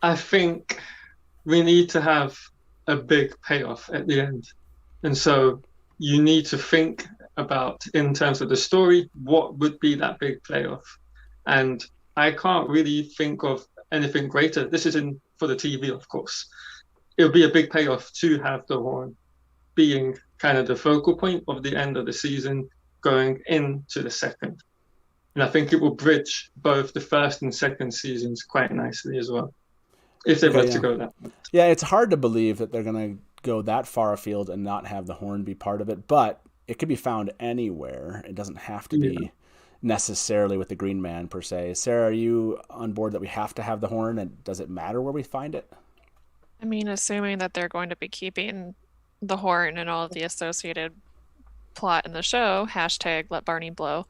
I think we need to have a big payoff at the end. And so you need to think about, in terms of the story, what would be that big payoff? And I can't really think of anything greater. This is for the TV, of course. It would be a big payoff to have the horn being kind of the focal point of the end of the season going into the second. And I think it will bridge both the first and second seasons quite nicely as well, if they were to go that way. Yeah, it's hard to believe that they're going to go that far afield and not have the horn be part of it, but it could be found anywhere. It doesn't have to be necessarily with the Green Man per se. Sara, are you on board that we have to have the horn, and does it matter where we find it? I mean, assuming that they're going to be keeping the horn and all of the associated plot in the show, # let Barney blow.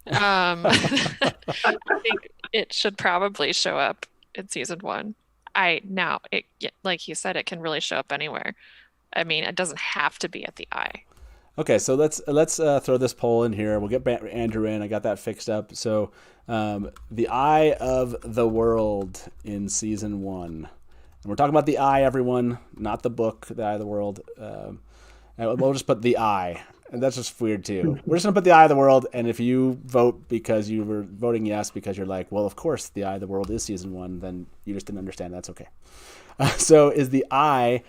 I think it should probably show up in season 1. Like you said, it can really show up anywhere. I mean, it doesn't have to be at the Eye. Okay, so let's throw this poll in here. We'll get Andrew in. I got that fixed up. So the Eye of the World in season 1. And we're talking about the eye, everyone, not the book, The Eye of the World. We'll just put the eye. And that's just weird, too. We're just going to put the Eye of the World, and if you vote because you were voting yes because you're like, well, of course, the Eye of the World is season 1, then you just didn't understand. That's okay. So is the Eye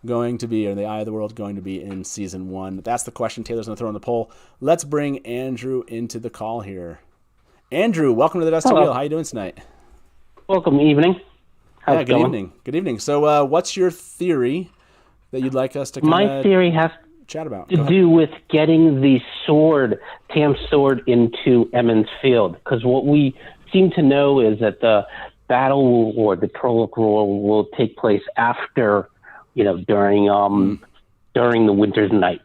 going to be, or the Eye of the World going to be in season 1? That's the question Taylor's going to throw in the poll. Let's bring Andrew into the call here. Andrew, welcome to the Dusty Wheel. How you doing tonight? Welcome, evening. How's it going? Evening. Good evening. So what's your theory that you'd like us to kind of My theory has chat about? to do with getting the sword, Tam's sword, into Emond's Field. Because what we seem to know is that the battle or the prologue will take place after, during the winter's night.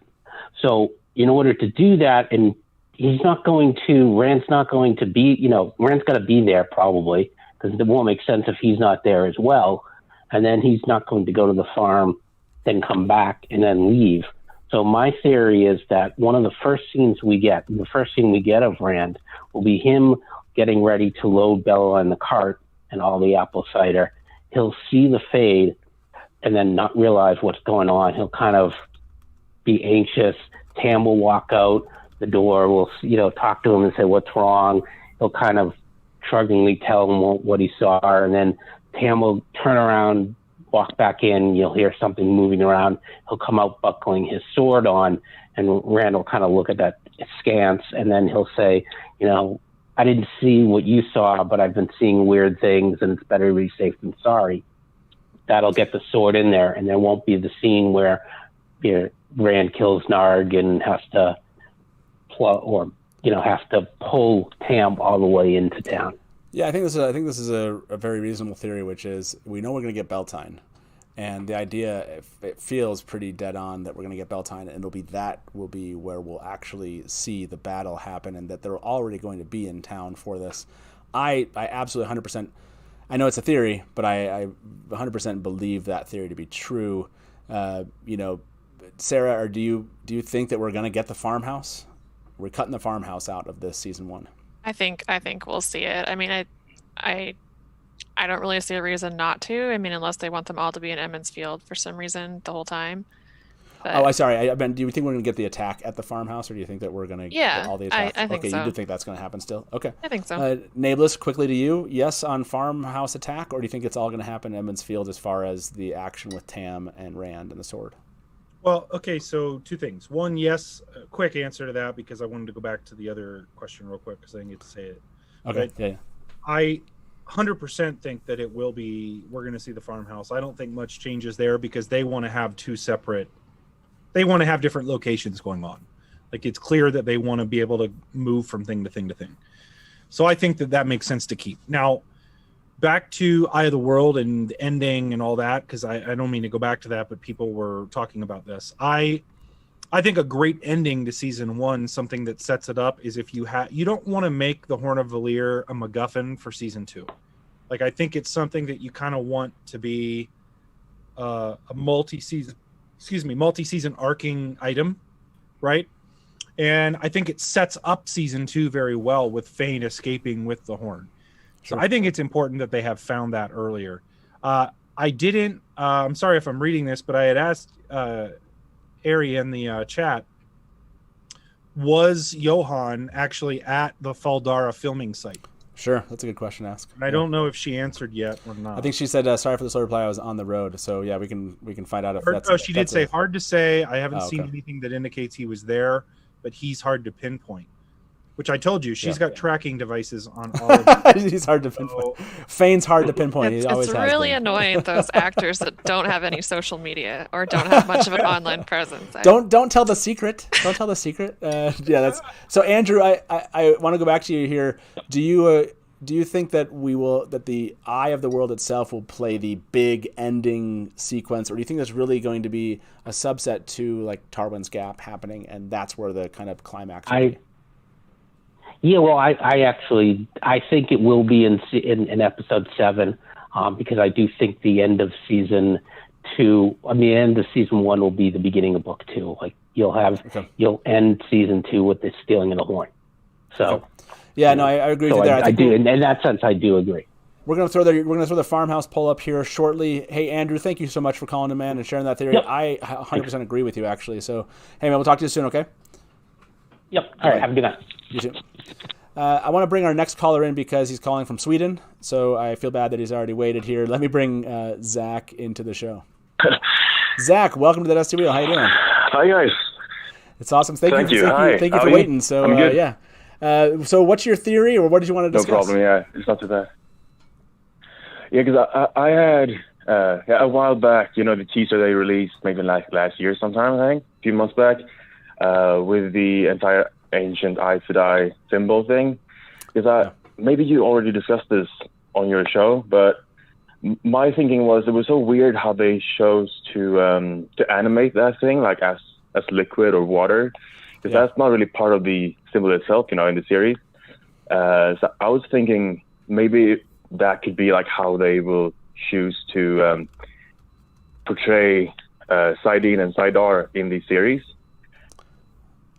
So in order to do that, and Rand's not going to be, Rand's got to be there probably, because it won't make sense if he's not there as well. And then he's not going to go to the farm, then come back and then leave. So my theory is that one of the first scenes we get, of Rand, will be him getting ready to load Bella in the cart and all the apple cider. He'll see the fade and then not realize what's going on. He'll kind of be anxious. Tam will walk out the door, will, talk to him and say, what's wrong? He'll kind of shruggingly tell him what he saw, and then Tam will turn around, walk back in, you'll hear something moving around. He'll come out buckling his sword on, and Rand will kind of look at that askance, and then he'll say, I didn't see what you saw, but I've been seeing weird things, and it's better to be safe than sorry. That'll get the sword in there, and there won't be the scene where Rand kills Narg and has to pull Tam all the way into town. Yeah, I think this is a very reasonable theory, which is we know we're going to get Beltane, and the idea it feels pretty dead on that we're going to get Beltane, and that will be where we'll actually see the battle happen, and that they're already going to be in town for this. I absolutely 100%. I know it's a theory, but I 100% believe that theory to be true. Sarah, or do you think that we're going to get the farmhouse? We're cutting the farmhouse out of this season 1. I think we'll see it. I mean, I don't really see a reason not to. I mean, unless they want them all to be in Emond's Field for some reason the whole time. But, I'm sorry. Do you think we're going to get the attack at the farmhouse, or do you think that we're going to get all the attacks? I think so. you do think that's going to happen still? Okay. I think so. Nae'blis, quickly to you. Yes on farmhouse attack, or do you think it's all going to happen in Emond's Field as far as the action with Tam and Rand and the sword? Well, okay, so 2 things. One, yes, a quick answer to that, because I wanted to go back to the other question real quick because I didn't get to say it. Okay, yeah. I 100% think that we're going to see the farmhouse. I don't think much changes there because they want to have different locations going on. Like, it's clear that they want to be able to move from thing to thing to thing. So I think that makes sense to keep. Now, back to Eye of the World and the ending and all that, because I don't mean to go back to that, but people were talking about this. I think a great ending to season 1, something that sets it up, is if you don't want to make the Horn of Valyr a MacGuffin for season 2. Like, I think it's something that you kind of want to be a multi-season arcing item, right? And I think it sets up season 2 very well with Fane escaping with the horn. Sure. So I think it's important that they have found that earlier. I didn't, I'm sorry if I'm reading this, but I had asked Ari in the chat, was Johan actually at the Faldara filming site? Sure, that's a good question to ask. And I don't know if she answered yet or not. I think she said, sorry for the slow reply, I was on the road. So yeah, we can find out if that's... Oh, she did say, hard to say. I haven't seen anything that indicates he was there, but he's hard to pinpoint. Which I told you, she's got tracking devices on all of them. He's hard to pinpoint. Fane's hard to pinpoint. It's really annoying, those actors that don't have any social media or don't have much of an online presence. Don't tell the secret. Don't tell the secret. Yeah, that's so. Andrew, I want to go back to you here. Do you think that that the Eye of the World itself will play the big ending sequence, or do you think there's really going to be a subset to like Tarwin's Gap happening, and that's where the kind of climax will be? Yeah, well, I think it will be in episode 7, because I do think the end of season 2, the end of season 1 will be the beginning of book 2. Like you'll end season 2 with the stealing of the horn. So, yeah, no, I agree with you there. I do, in that sense, I do agree. We're gonna throw the farmhouse poll up here shortly. Hey Andrew, thank you so much for calling in, man, and sharing that theory. Yep. I 100% agree with you, actually. So, hey man, we'll talk to you soon, okay? Yep. All right. Have a good night. You too. I want to bring our next caller in because he's calling from Sweden, so I feel bad that he's already waited here. Let me bring Zach into the show. Zach, welcome to the Dusty Wheel. How you doing? Hi guys. It's awesome. Thank you for How waiting. So I'm good. yeah. So what's your theory, or what did you want to discuss? No problem. Yeah, it's not too bad. Yeah, because I had a while back, the teaser they released maybe last year sometime, I think, a few months back, with the entire ancient Eye to Die symbol thing. Because maybe you already discussed this on your show, but my thinking was it was so weird how they chose to animate that thing like as liquid or water, because that's not really part of the symbol itself, in the series. So I was thinking maybe that could be like how they will choose to portray Saidin and Saidar in the series.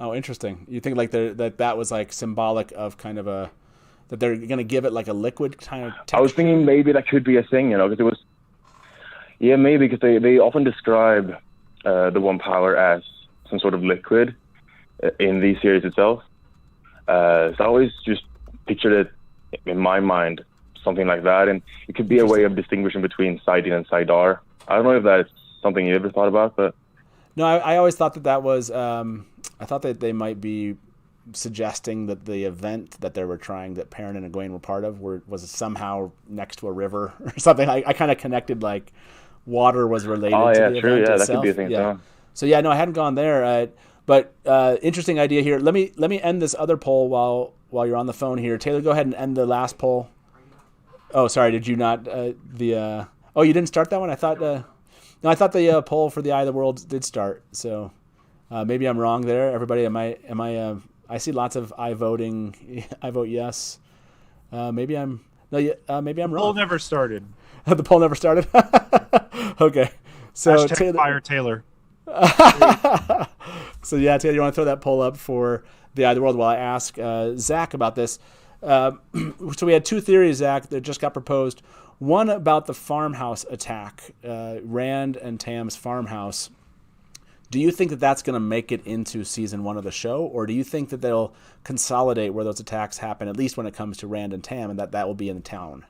Oh, interesting. You think like that was like symbolic of kind of that they're going to give it like a liquid kind of texture? I was thinking maybe that could be a thing, because it was, maybe because they often describe the One Power as some sort of liquid in the series itself. So I always just pictured it in my mind, something like that, and it could be a way of distinguishing between Saidin and Saidar. I don't know if that's something you ever thought about, but no, I always thought that was. I thought that they might be suggesting that the event that they were trying, that Perrin and Egwene were part of, was somehow next to a river or something. I kind of connected like water was related to the true. event Yeah, itself. that could be a thing. Yeah. So no, I hadn't gone there. But interesting idea here. Let me end this other poll while you're on the phone here. Taylor, go ahead and end the last poll. Oh, sorry. Did you not Oh, you didn't start that one? I thought. No, I thought the poll for the Eye of the World did start. So maybe I'm wrong there. Everybody, am I? I see lots of I voting. I vote yes. Maybe I'm wrong. The poll never started. The poll never started. Okay. So Fire Taylor. So Taylor, you want to throw that poll up for the Eye of the World while I ask Zach about this? So we had two theories, Zach, that just got proposed. One about the farmhouse attack, Rand and Tam's farmhouse. Do you think that that's going to make it into season 1 of the show, or do you think that they'll consolidate where those attacks happen, at least when it comes to Rand and Tam, and that will be in the town?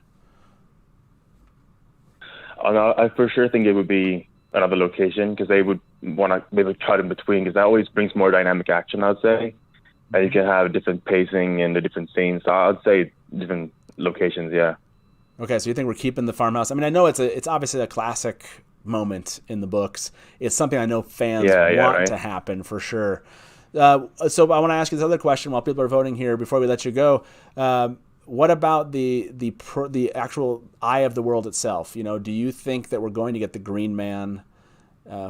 I for sure think it would be another location, because they would want to maybe cut in between, because that always brings more dynamic action, I'd say. And you can have different pacing in the different scenes. So I'd say different locations, yeah. Okay, so you think we're keeping the farmhouse? I mean, I know it's obviously a classic moment in the books. It's something I know fans want to happen for sure. So I want to ask you this other question while people are voting here before we let you go. What about the actual Eye of the World itself? Do you think that we're going to get the Green Man,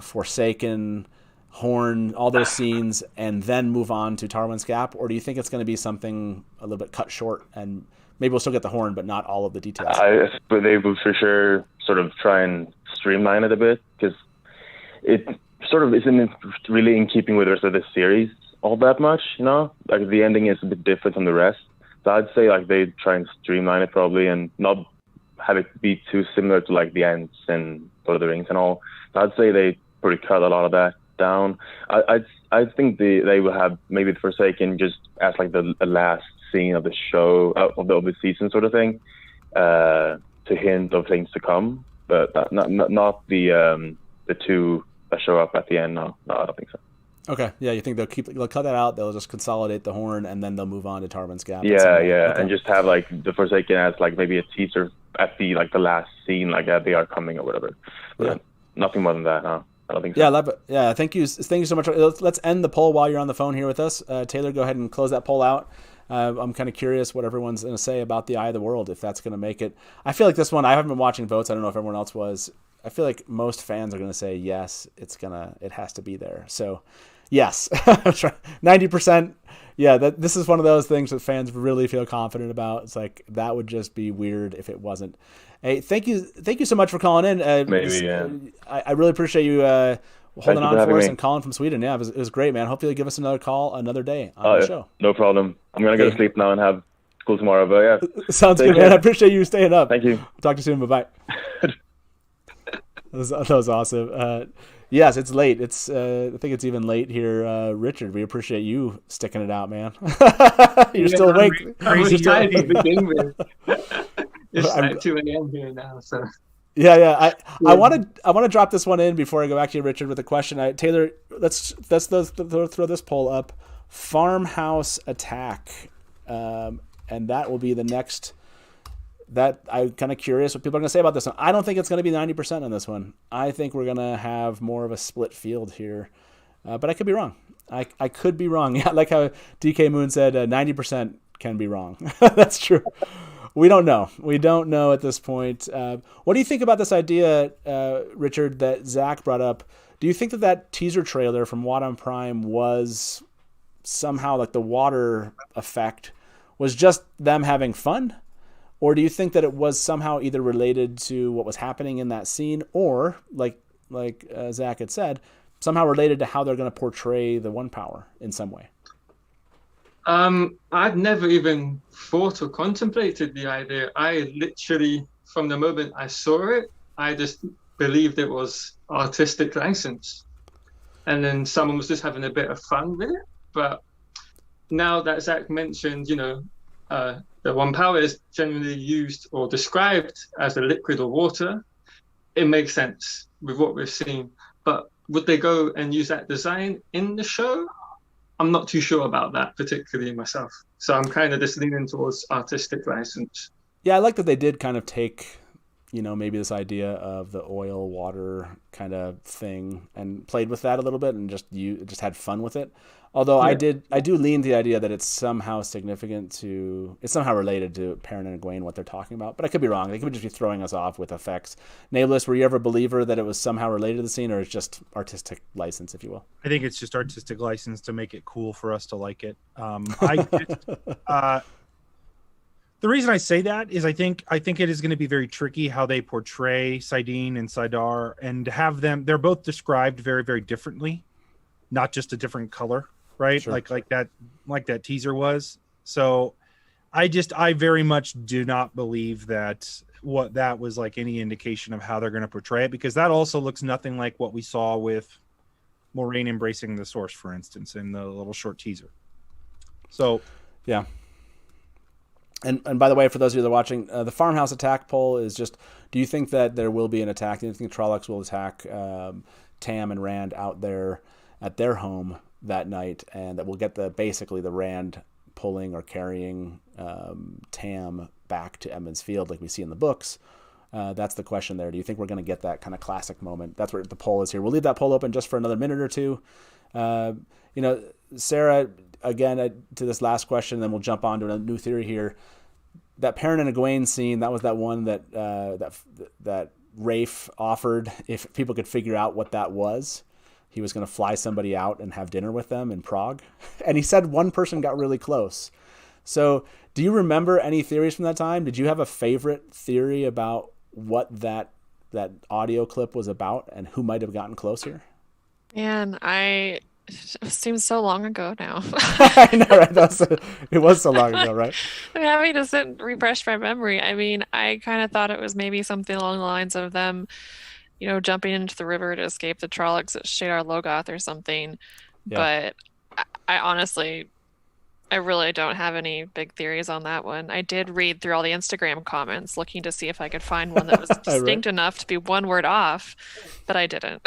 Forsaken, Horn, all those scenes, and then move on to Tarwin's Gap, or do you think it's going to be something a little bit cut short and maybe we'll still get the Horn, but not all of the details? But they will for sure sort of try and streamline it a bit, because it sort of isn't really in keeping with the rest of the series all that much, Like the ending is a bit different from the rest. So I'd say like they try and streamline it probably, and not have it be too similar to like the Ents and Lord of the Rings and all. So I'd say they probably cut a lot of that down. I think they will have maybe the Forsaken just as like the last scene of the show of the season sort of thing, to hint of things to come, but not the two that show up at the end. No, I don't think so. Okay, yeah, you think they'll cut that out? They'll just consolidate the Horn and then they'll move on to Tarwin's Gap. Yeah, Okay. and just have like the Forsaken as like maybe a teaser at the last scene, like they are coming or whatever. But nothing more than that. No, I don't think so. Yeah, love it. Yeah, thank you so much. Let's end the poll while you're on the phone here with us. Taylor, go ahead and close that poll out. I'm kind of curious what everyone's going to say about the Eye of the World, if that's going to make it. I feel like this one, I haven't been watching votes. I don't know if everyone else was. I feel like most fans are going to say yes. It has to be there. So, yes, 90%. Yeah, this is one of those things that fans really feel confident about. It's like that would just be weird if it wasn't. Hey, thank you so much for calling in. I really appreciate you holding on for us and calling from Sweden. Yeah, it was great, man. Hopefully, you'll give us another call another day on the show. No problem. I'm gonna go to sleep now and have school tomorrow. But yeah, Sounds Take good, care. man. I appreciate you staying up. Thank you. Talk to you soon. Bye-bye. That was awesome. Yes, it's late. It's I think it's even late here. Richard, we appreciate you sticking it out, man. You're still awake. I was Crazy tired to guy. begin with. It's like 2 a.m. here now, so. Yeah. I want to drop this one in before I go back to you, Richard, with a question. Taylor, let's throw this poll up. Farmhouse attack, and that will be the next. That I'm kind of curious what people are going to say about this one. I don't think it's going to be 90% on this one. I think we're going to have more of a split field here, but I could be wrong. I could be wrong. Yeah, like how DK Moon said, 90% can be wrong. That's true. We don't know. We don't know at this point. What do you think about this idea, Richard, that Zach brought up? Do you think that teaser trailer from WoTonPrime was somehow like the water effect was just them having fun? Or do you think that it was somehow either related to what was happening in that scene or, like Zach had said, somehow related to how they're going to portray the One Power in some way? I'd never even thought or contemplated the idea. I literally, from the moment I saw it, I just believed it was artistic license. And then someone was just having a bit of fun with it. But now that Zach mentioned, the One Power is generally used or described as a liquid or water, it makes sense with what we've seen. But would they go and use that design in the show? I'm not too sure about that, particularly myself. So I'm kind of just leaning towards artistic license. Yeah, I like that they did kind of take, maybe this idea of the oil, water kind of thing and played with that a little bit and just had fun with it. Although yeah. I do lean to the idea that it's somehow it's somehow related to Perrin and Egwene, what they're talking about. But I could be wrong. They could just be throwing us off with effects. Nae'blis, were you ever a believer that it was somehow related to the scene, or it's just artistic license, if you will? I think it's just artistic license to make it cool for us to like it. The reason I say that is I think it is going to be very tricky how they portray Saidin and Saidar and have them. They're both described very, very differently, not just a different color. Right. Sure. Like that teaser was. So I very much do not believe that was like any indication of how they're going to portray it, because that also looks nothing like what we saw with Moiraine embracing the Source, for instance, in the little short teaser. So, yeah. And by the way, for those of you that are watching, the Farmhouse attack poll is just, do you think that there will be an attack? Do you think the Trollocs will attack Tam and Rand out there at their home that night, and that we'll get basically the Rand pulling or carrying Tam back to Emond's Field like we see in the books? That's the question there. Do you think we're going to get that kind of classic moment? That's where the poll is here. We'll leave that poll open just for another minute or two. Sara, again, to this last question, then we'll jump on to a new theory here. That Perrin and Egwene scene, that was that one that Rafe offered if people could figure out what that was. He was going to fly somebody out and have dinner with them in Prague. And he said one person got really close. So do you remember any theories from that time? Did you have a favorite theory about what that audio clip was about and who might have gotten close here? Man, it seems so long ago now. I know, right? It was so long ago, right? I'm having to sit and refresh my memory. I mean, I kind of thought it was maybe something along the lines of them jumping into the river to escape the Trollocs at Saidar Logoth or something. Yeah. But I honestly, I really don't have any big theories on that one. I did read through all the Instagram comments looking to see if I could find one that was distinct enough to be one word off, but I didn't.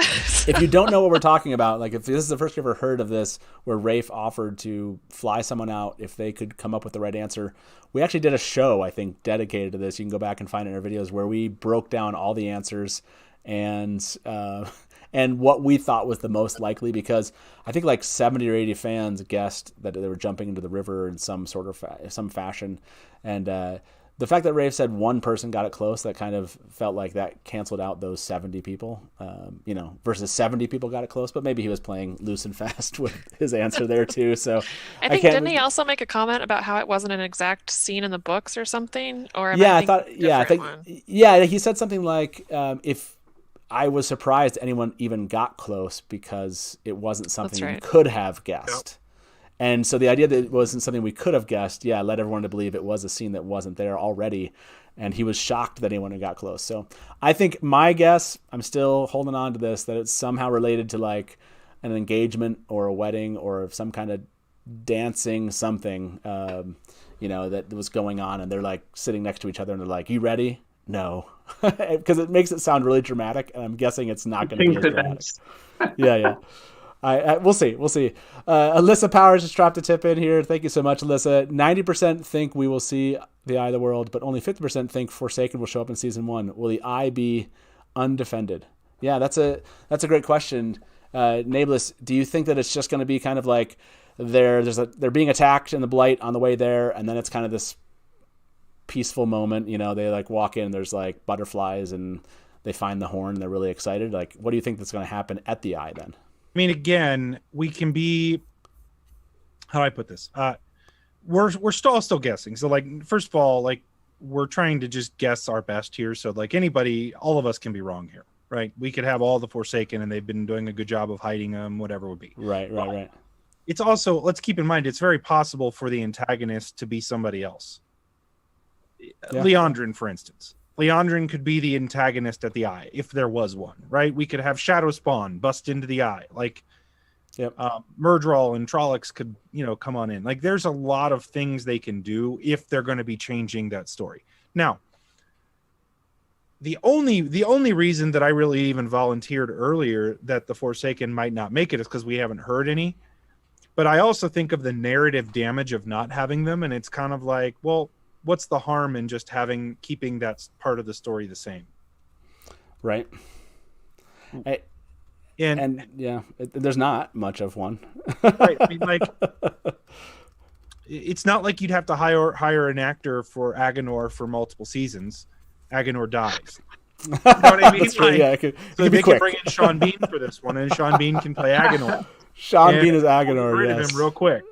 If you don't know what we're talking about, like if this is the first you ever heard of this, where Rafe offered to fly someone out if they could come up with the right answer, we actually did a show, I think, dedicated to this. You can go back and find it in our videos where we broke down all the answers and what we thought was the most likely, because I think like 70 or 80 fans guessed that they were jumping into the river in some sort of some fashion. And the fact that Rafe said one person got it close, that kind of felt like that canceled out those 70 people, versus 70 people got it close. But maybe he was playing loose and fast with his answer there too. So I think didn't he also make a comment about how it wasn't an exact scene in the books or something? Or I think he said something like if I was surprised anyone even got close because it wasn't something you could have guessed. And so the idea that it wasn't something we could have guessed, led everyone to believe it was a scene that wasn't there already. And he was shocked that anyone had got close. So I think my guess, I'm still holding on to this, that it's somehow related to like an engagement or a wedding or some kind of dancing something, that was going on. And they're like sitting next to each other and they're like, "You ready?" No. Because it makes it sound really dramatic. And I'm guessing it's not going to be as dramatic. Yeah. We'll see. Alyssa Powers just dropped a tip in here. Thank you so much, Alyssa. 90% think we will see the Eye of the World, but only 50% think Forsaken will show up in season 1. Will the Eye be undefended? Yeah, that's a great question. Nae'blis, do you think that it's just going to be kind of like they're being attacked in the Blight on the way there, and then it's kind of this peaceful moment? They like walk in, there's like butterflies, and they find the horn. And they're really excited. Like, what do you think that's going to happen at the Eye then? I mean, again, we can be. How do I put this? We're still guessing. So, like, first of all, like, we're trying to just guess our best here. So, like, all of us can be wrong here, right? We could have all the Forsaken, and they've been doing a good job of hiding them, whatever it would be. Right. It's also, let's keep in mind, it's very possible for the antagonist to be somebody else. Yeah. Liandrin, for instance. Liandrin could be the antagonist at the Eye, if there was one, right? We could have Shadow Spawn bust into the Eye. Like, Murdral and Trollocs could, come on in. Like, there's a lot of things they can do if they're going to be changing that story. Now, the only reason that I really even volunteered earlier that the Forsaken might not make it is because we haven't heard any. But I also think of the narrative damage of not having them, and it's kind of like, well, what's the harm in just keeping that part of the story the same? Right. There's not much of one. Right. I mean, like, it's not like you'd have to hire an actor for Aginor for multiple seasons. Aginor dies. You know what I mean? True, like, so they can bring in Sean Bean for this one, and Sean Bean can play Aginor. Sean Bean is Aginor. Rid of him real quick.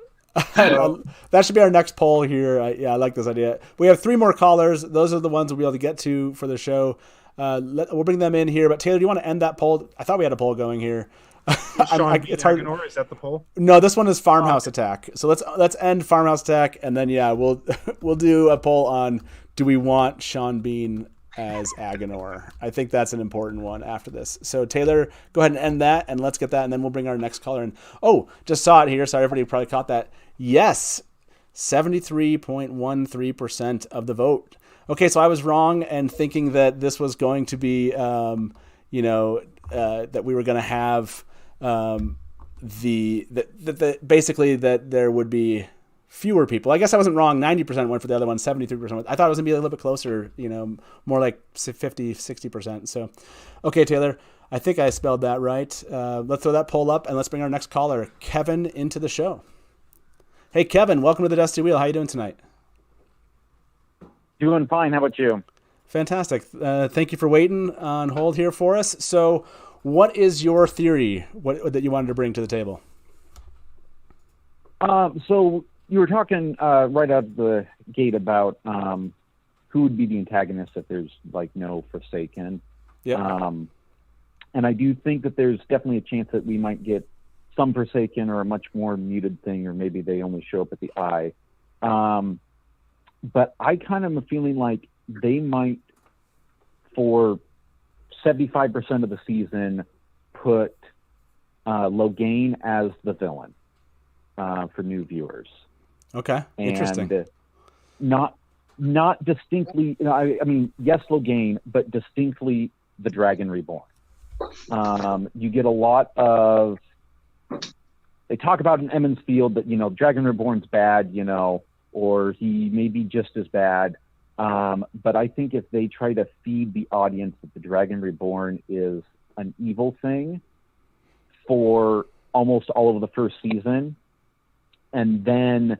That should be our next poll here. I like this idea. We have 3 more callers. Those are the ones we'll be able to get to for the show. We'll bring them in here. But Taylor, do you want to end that poll? I thought we had a poll going here. It's hard. Aginor, is that the poll? No, this one is Farmhouse Attack. So let's end Farmhouse Attack, and then we'll do a poll on, do we want Sean Bean as Aginor? I think that's an important one after this. So Taylor, go ahead and end that, and let's get that, and then we'll bring our next caller in. Oh, just saw it here. Sorry, everybody probably caught that. Yes, 73.13% of the vote. Okay, so I was wrong and thinking that this was going to be, that we were going to have basically that there would be fewer people. I guess I wasn't wrong. 90% went for the other one. 73%. I thought it was going to be a little bit closer, more like 50, 60%. So, okay, Taylor, I think I spelled that right. Let's throw that poll up, and let's bring our next caller, Kevin, into the show. Hey, Kevin, welcome to the Dusty Wheel. How you doing tonight? Doing fine. How about you? Fantastic. Thank you for waiting on hold here for us. So what is your theory that you wanted to bring to the table? So you were talking right out of the gate about who would be the antagonist if there's like no Forsaken. Yeah. And I do think that there's definitely a chance that we might get some Forsaken or a much more muted thing, or maybe they only show up at the Eye. But I kind of am feeling like they might, for 75% of the season, put Logain as the villain for new viewers. Okay, interesting. And not distinctly, I mean, yes, Logain, but distinctly the Dragon Reborn. You get a lot of, they talk about in Emond's Field that, Dragon Reborn's bad, or he may be just as bad. But I think if they try to feed the audience that the Dragon Reborn is an evil thing for almost all of the first season, and then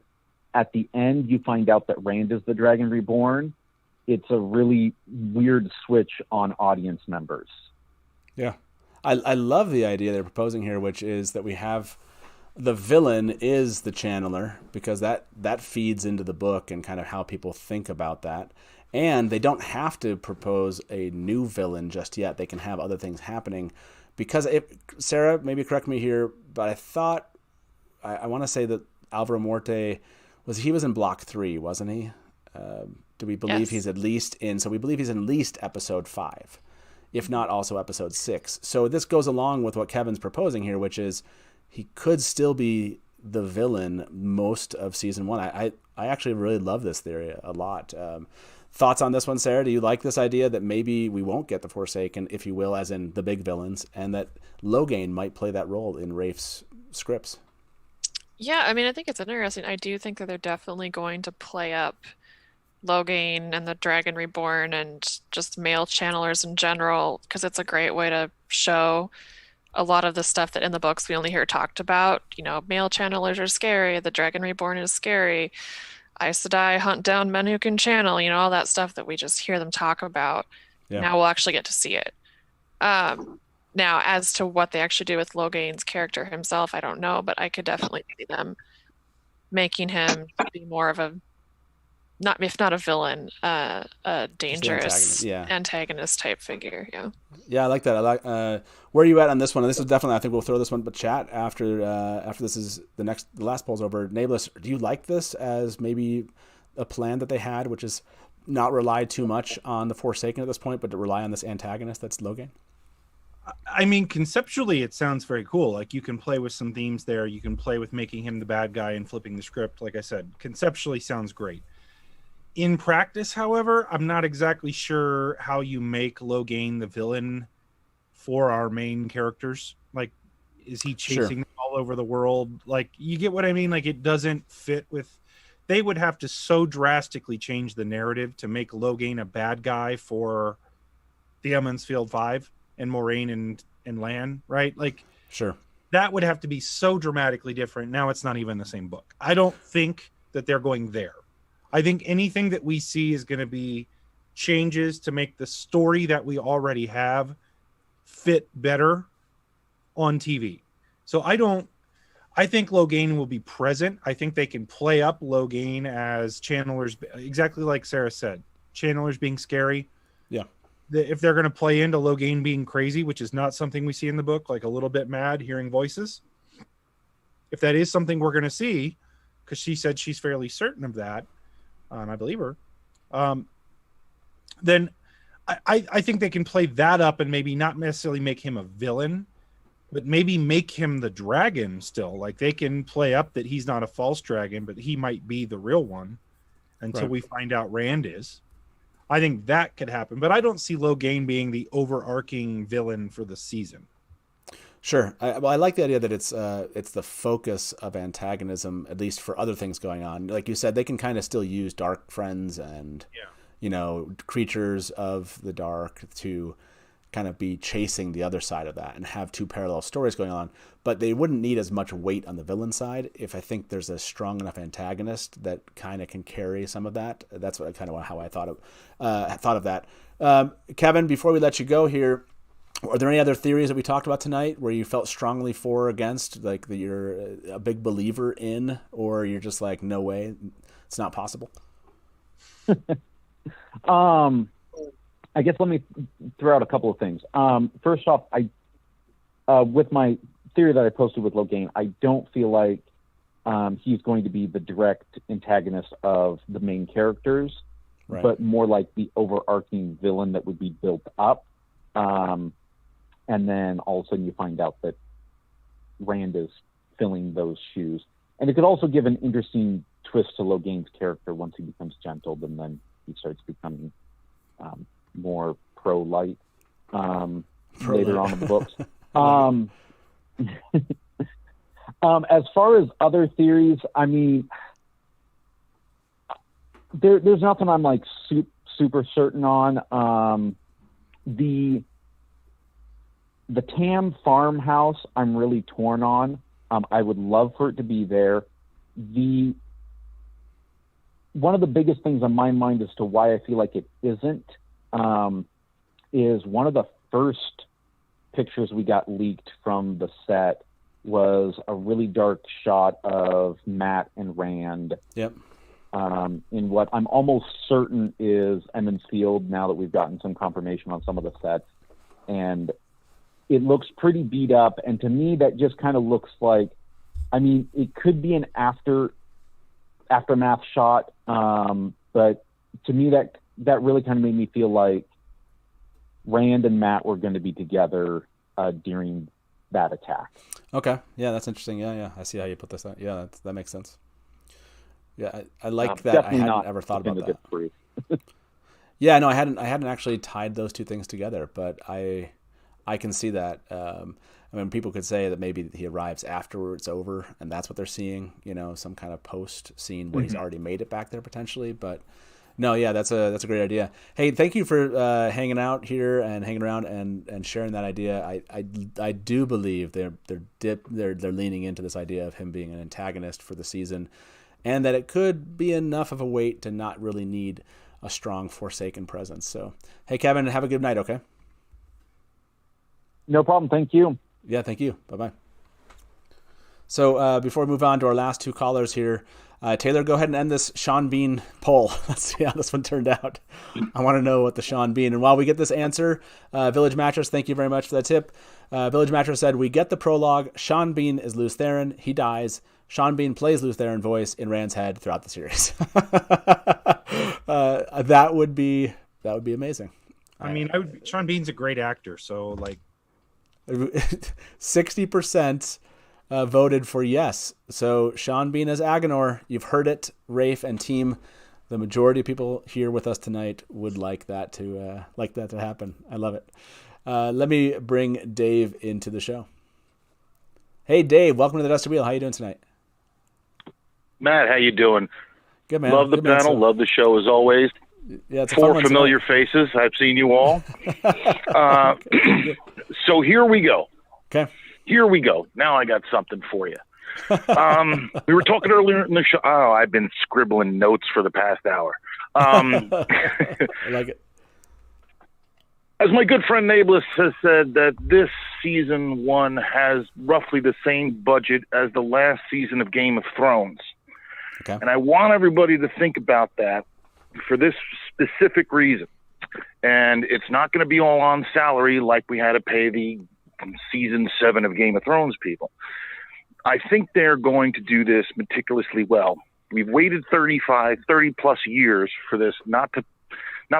at the end you find out that Rand is the Dragon Reborn, it's a really weird switch on audience members. Yeah. I love the idea they're proposing here, which is that we have the villain is the channeler, because that feeds into the book and kind of how people think about that. And they don't have to propose a new villain just yet. They can have other things happening. Because Sarah, maybe correct me here, but I thought, I want to say that Alvaro Morte was in block 3, wasn't he? Do we believe he's at least in? So we believe he's in at least episode 5, if not also episode 6. So this goes along with what Kevin's proposing here, which is he could still be the villain most of season 1. I actually really love this theory a lot. Thoughts on this one, Sarah? Do you like this idea that maybe we won't get the Forsaken, if you will, as in the big villains, and that Logain might play that role in Rafe's scripts? Yeah, I mean, I think it's interesting. I do think that they're definitely going to play up Logain and the Dragon Reborn and just male channelers in general, because it's a great way to show a lot of the stuff that in the books we only hear talked about. You know, male channelers are scary, the Dragon Reborn is scary, Aes Sedai hunt down men who can channel, you know, all that stuff that we just hear them talk about. Yeah. Now we'll actually get to see it. Now, as to what they actually do with Logain's character himself, I don't know, but I could definitely see them making him be more of a, not if not a villain, a dangerous antagonist type figure. Yeah, I like that. I like where are you at on this one? And this is definitely, I think we'll throw this one, but chat after this is the last poll's over. Nae'blis, do you like this as maybe a plan that they had, which is not rely too much on the Forsaken at this point, but to rely on this antagonist that's Logain? I mean, conceptually, it sounds very cool. Like, you can play with some themes there. You can play with making him the bad guy and flipping the script. Like I said, conceptually sounds great. In practice, however, I'm not exactly sure how you make Logain the villain for our main characters. Like, is he chasing them all over the world? Like, you get what I mean? Like, it doesn't fit with... They would have to so drastically change the narrative to make Logain a bad guy for the Emond's Field 5 and Moiraine and Lan, right? Like, that would have to be so dramatically different. Now it's not even the same book. I don't think that they're going there. I think anything that we see is going to be changes to make the story that we already have fit better on TV. So I think Logain will be present. I think they can play up Logain as channelers, exactly like Sarah said, channelers being scary. Yeah. If they're going to play into Logain being crazy, which is not something we see in the book, like a little bit mad, hearing voices. If that is something we're going to see, because she said she's fairly certain of that, and I believe her, then I think they can play that up and maybe not necessarily make him a villain, but maybe make him the dragon still. Like, they can play up that he's not a false dragon, but he might be the real one until we find out Rand is. I think that could happen, but I don't see Logain being the overarching villain for the season. Sure. I like the idea that it's the focus of antagonism, at least for other things going on. Like you said, they can kind of still use dark friends and, you know, creatures of the dark to kind of be chasing the other side of that and have two parallel stories going on. But they wouldn't need as much weight on the villain side if I think there's a strong enough antagonist that kind of can carry some of that. That's what how I thought of that. Kevin, before we let you go here, are there any other theories that we talked about tonight where you felt strongly for or against, like that you're a big believer in, or you're just like, no way, it's not possible? I guess let me throw out a couple of things. First off, with my theory that I posted with Logain, I don't feel like he's going to be the direct antagonist of the main characters, but more like the overarching villain that would be built up. And then all of a sudden you find out that Rand is filling those shoes. And it could also give an interesting twist to Logain's character once he becomes gentled, and then he starts becoming more pro-light later on in the books. As far as other theories, I mean, there's nothing I'm like super certain on. The Tam farmhouse, I'm really torn on. I would love for it to be there. One of the biggest things on my mind as to why I feel like it isn't is one of the first pictures we got leaked from the set was a really dark shot of Matt and Rand. Yep. In what I'm almost certain is Emond's Field, now that we've gotten some confirmation on some of the sets. And it looks pretty beat up. And to me, that just kind of looks like I mean, it could be an aftermath shot, but to me, that really kind of made me feel like Rand and Matt were going to be together during that attack. Okay, yeah, that's interesting. Yeah, I see how you put this out. Yeah, that makes sense. Yeah, I like that. I hadn't ever thought about that. Yeah, no, I hadn't actually tied those two things together, but I can see that. I mean, people could say that maybe he arrives after it's over, and that's what they're seeing. Some kind of post scene where he's already made it back there potentially. But no, yeah, that's a great idea. Hey, thank you for hanging out here and hanging around and sharing that idea. I do believe they're leaning into this idea of him being an antagonist for the season, and that it could be enough of a weight to not really need a strong Forsaken presence. So, hey, Kevin, have a good night. Okay. No problem. Thank you. Yeah, thank you. Bye-bye. So before we move on to our last two callers here, Taylor, go ahead and end this Sean Bean poll. Let's see how this one turned out. I want to know what the Sean Bean. And while we get this answer, Village Mattress, thank you very much for that tip. Village Mattress said, we get the prologue. Sean Bean is Lews Therin. He dies. Sean Bean plays Lews Therin voice in Rand's head throughout the series. That would be amazing. I mean, Sean Bean's a great actor, so like 60% voted for yes. So Sean Bean as Aginor, you've heard it, Rafe and team. The majority of people here with us tonight would like that to happen. I love it. Let me bring Dave into the show. Hey, Dave, welcome to the Dusty Wheel. How you doing tonight? Matt, how you doing? Good, man. Love the panel. Love the show as always. Yeah, it's a Four familiar faces. I've seen you all. So here we go. Okay. Here we go. Now I got something for you. We were talking earlier in the show. Oh, I've been scribbling notes for the past hour. I like it. As my good friend Nae'blis has said, that this season 1 has roughly the same budget as the last season of Game of Thrones. Okay. And I want everybody to think about that for this specific reason. And it's not going to be all on salary like we had to pay the season 7 of Game of Thrones people. I think they're going to do this meticulously well. We've waited 30 plus years for this, not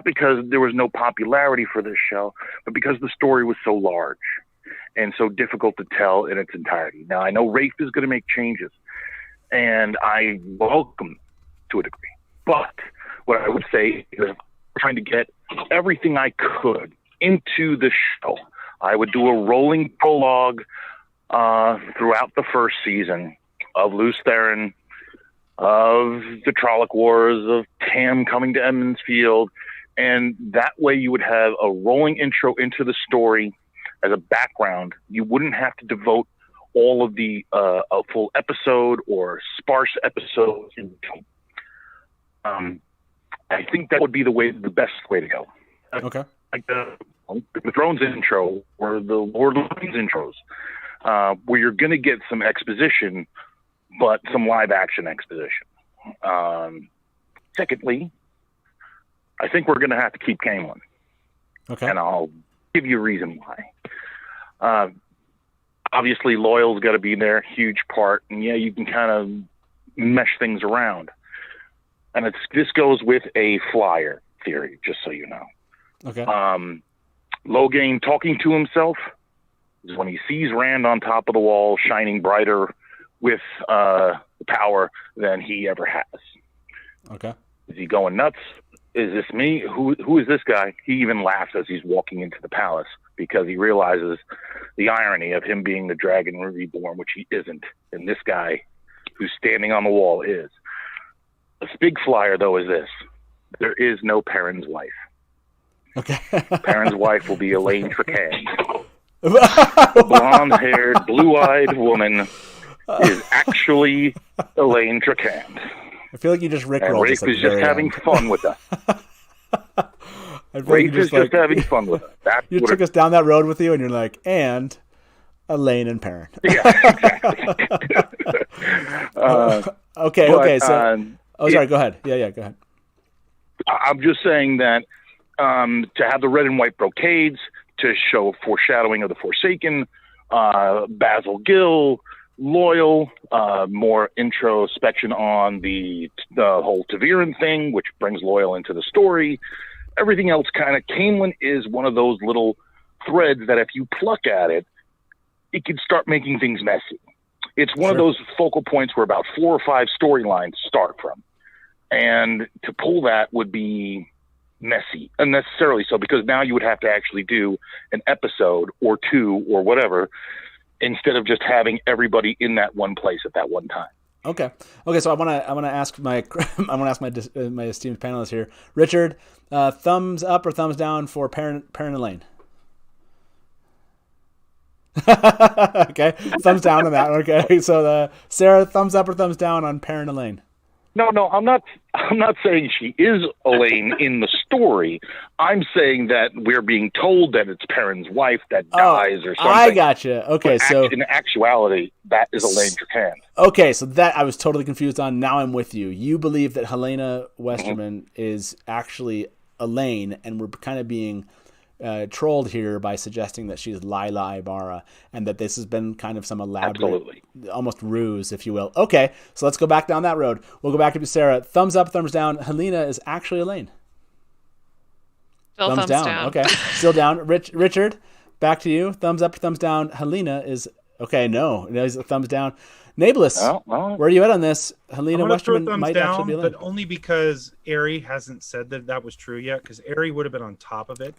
because there was no popularity for this show, but because the story was so large and so difficult to tell in its entirety. Now, I know Rafe is going to make changes, and I welcome to a degree. But what I would say is I'm trying to get everything I could into the show. I would do a rolling prologue throughout the first season of Lews Therin, of the Trolloc Wars, of Tam coming to Emond's Field, and that way you would have a rolling intro into the story as a background. You wouldn't have to devote all of the a full episode or sparse episodes. I think that would be the best way to go. Okay. Like the Thrones intro or the Lord of the Rings intros, where you're going to get some exposition, but some live action exposition. Secondly, I think we're going to have to keep Caemlyn. Okay. And I'll give you a reason why. Obviously, Loial's got to be there, huge part. And yeah, you can kind of mesh things around. And this goes with a flyer theory, just so you know. Okay. Logain talking to himself is when he sees Rand on top of the wall, shining brighter with power than he ever has. Okay. Is he going nuts? Is this me? Who is this guy? He even laughs as he's walking into the palace because he realizes the irony of him being the dragon reborn, which he isn't, and this guy who's standing on the wall is. The big flyer, though, is this. There is no Perrin's wife. Okay. Perrin's wife will be Elayne Trakands. The blonde-haired, blue-eyed woman is actually Elayne Trakands. I feel like you just rickrolled. And Rafe is just having fun with us. Rafe is just having fun with us. You took us down that road with you, and you're like, and Elayne and Perrin. Yeah, exactly. Okay. So, sorry. Go ahead. Yeah. Go ahead. I'm just saying that to have the red and white brocades to show foreshadowing of the Forsaken, Basil Gill, Loial, more introspection on the whole Verin thing, which brings Loial into the story. Everything else kind of, Caemlyn is one of those little threads that if you pluck at it, it can start making things messy. It's one of those focal points where about 4 or 5 storylines start from. And to pull that would be messy, unnecessarily so, because now you would have to actually do an episode or 2 or whatever, instead of just having everybody in that one place at that one time. Okay. So I want to ask my my esteemed panelists here. Richard, thumbs up or thumbs down for Perrin Elayne? Okay, thumbs down on that. Okay, so Sara, thumbs up or thumbs down on Perrin Elayne? No, I'm not saying she is Elayne in the story. I'm saying that we're being told that it's Perrin's wife that dies or something. I gotcha. Okay, so in actuality, that is Elayne Trakands. Okay, so that I was totally confused on. Now I'm with you. You believe that Helena Westerman is actually Elayne, and we're kind of being trolled here by suggesting that she's Layla Ibarra, and that this has been kind of some elaborate, almost ruse, if you will. Okay, so let's go back down that road. We'll go back to Sara. Thumbs up, thumbs down. Helena is actually Elayne. Still thumbs down. Okay, still down. Richard, back to you. Thumbs up, thumbs down. Helena is okay. No, it's a thumbs down. Nae'blis, where are you at on this? Helena Westerman might down, actually be Elayne. But only because Ari hasn't said that was true yet, because Ari would have been on top of it.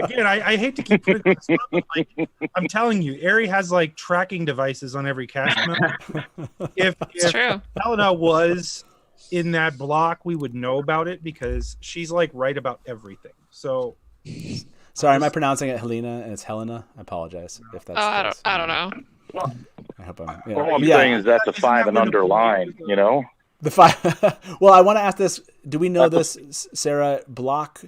Again, I hate to keep putting this up, but I'm telling you, Ari has like tracking devices on every cast member. If true. Helena was in that block, we would know about it because she's like right about everything. So sorry, am I pronouncing it Helena and it's Helena? I apologize if that's. I don't know. I hope I'm. All I'm saying is that's a 5 and under line, you know. The 5. Well, I want to ask this: do we know this, Sara? Block,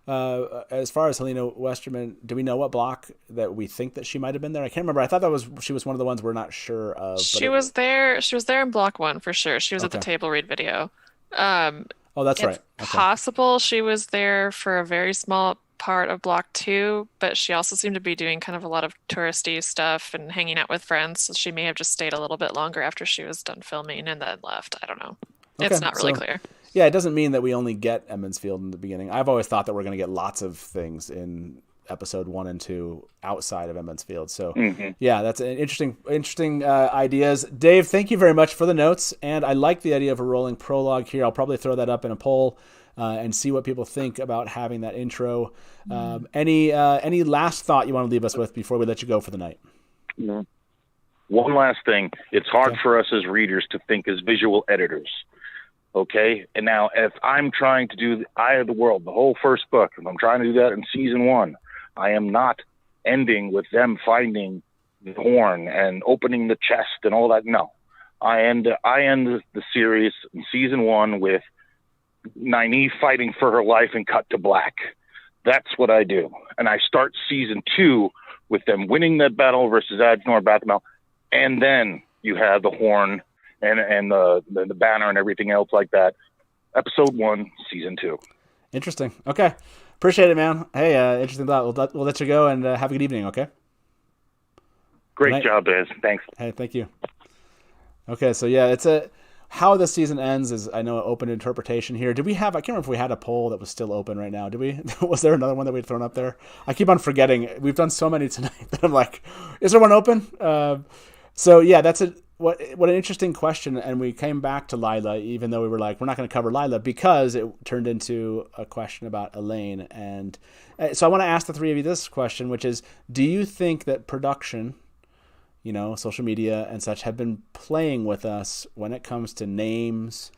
as far as Helena Westerman, do we know what block that we think that she might have been there? I can't remember. I thought she was one of the ones we're not sure of. She was there. She was there in block 1 for sure. She was at the table read video. Oh, that's right. It's possible she was there for a very small part of block 2, but she also seemed to be doing kind of a lot of touristy stuff and hanging out with friends, so she may have just stayed a little bit longer after she was done filming and then left. I don't know. It's not really clear. Yeah, it doesn't mean that we only get Emond's Field in the beginning. I've always thought that we're going to get lots of things in episode 1 and 2 outside of Emond's Field. So yeah, that's an interesting ideas. Dave, thank you very much for the notes, and I like the idea of a rolling prologue here. I'll probably throw that up in a poll and see what people think about having that intro. Any last thought you want to leave us with before we let you go for the night? No. One last thing. It's hard for us as readers to think as visual editors. Okay? And now if I'm trying to do the Eye of the World, the whole first book, if I'm trying to do that in season 1, I am not ending with them finding the horn and opening the chest and all that. No. I end the series in season 1 with Nynaeve fighting for her life and cut to black. That's what I do. And I start season 2 with them winning that battle versus Aginor Bathamel, and then you have the horn and the banner and everything else like that. Episode 1, season 2. Interesting. Okay. Appreciate it, man. Hey, interesting thought. We'll let you go and have a good evening, okay? Great job, Daz. Thanks. Hey, thank you. Okay, so yeah, it's how the season ends is, I know, an open interpretation here. Did we have, I can't remember if we had a poll that was still open right now. Did we? Was there another one that we'd thrown up there? I keep on forgetting. We've done so many tonight that I'm like, is there one open? So yeah, that's what an interesting question. And we came back to Layla, even though we were like, we're not going to cover Layla, because it turned into a question about Elayne. And so I want to ask the three of you this question, which is, do you think that production, social media and such, have been playing with us when it comes to names,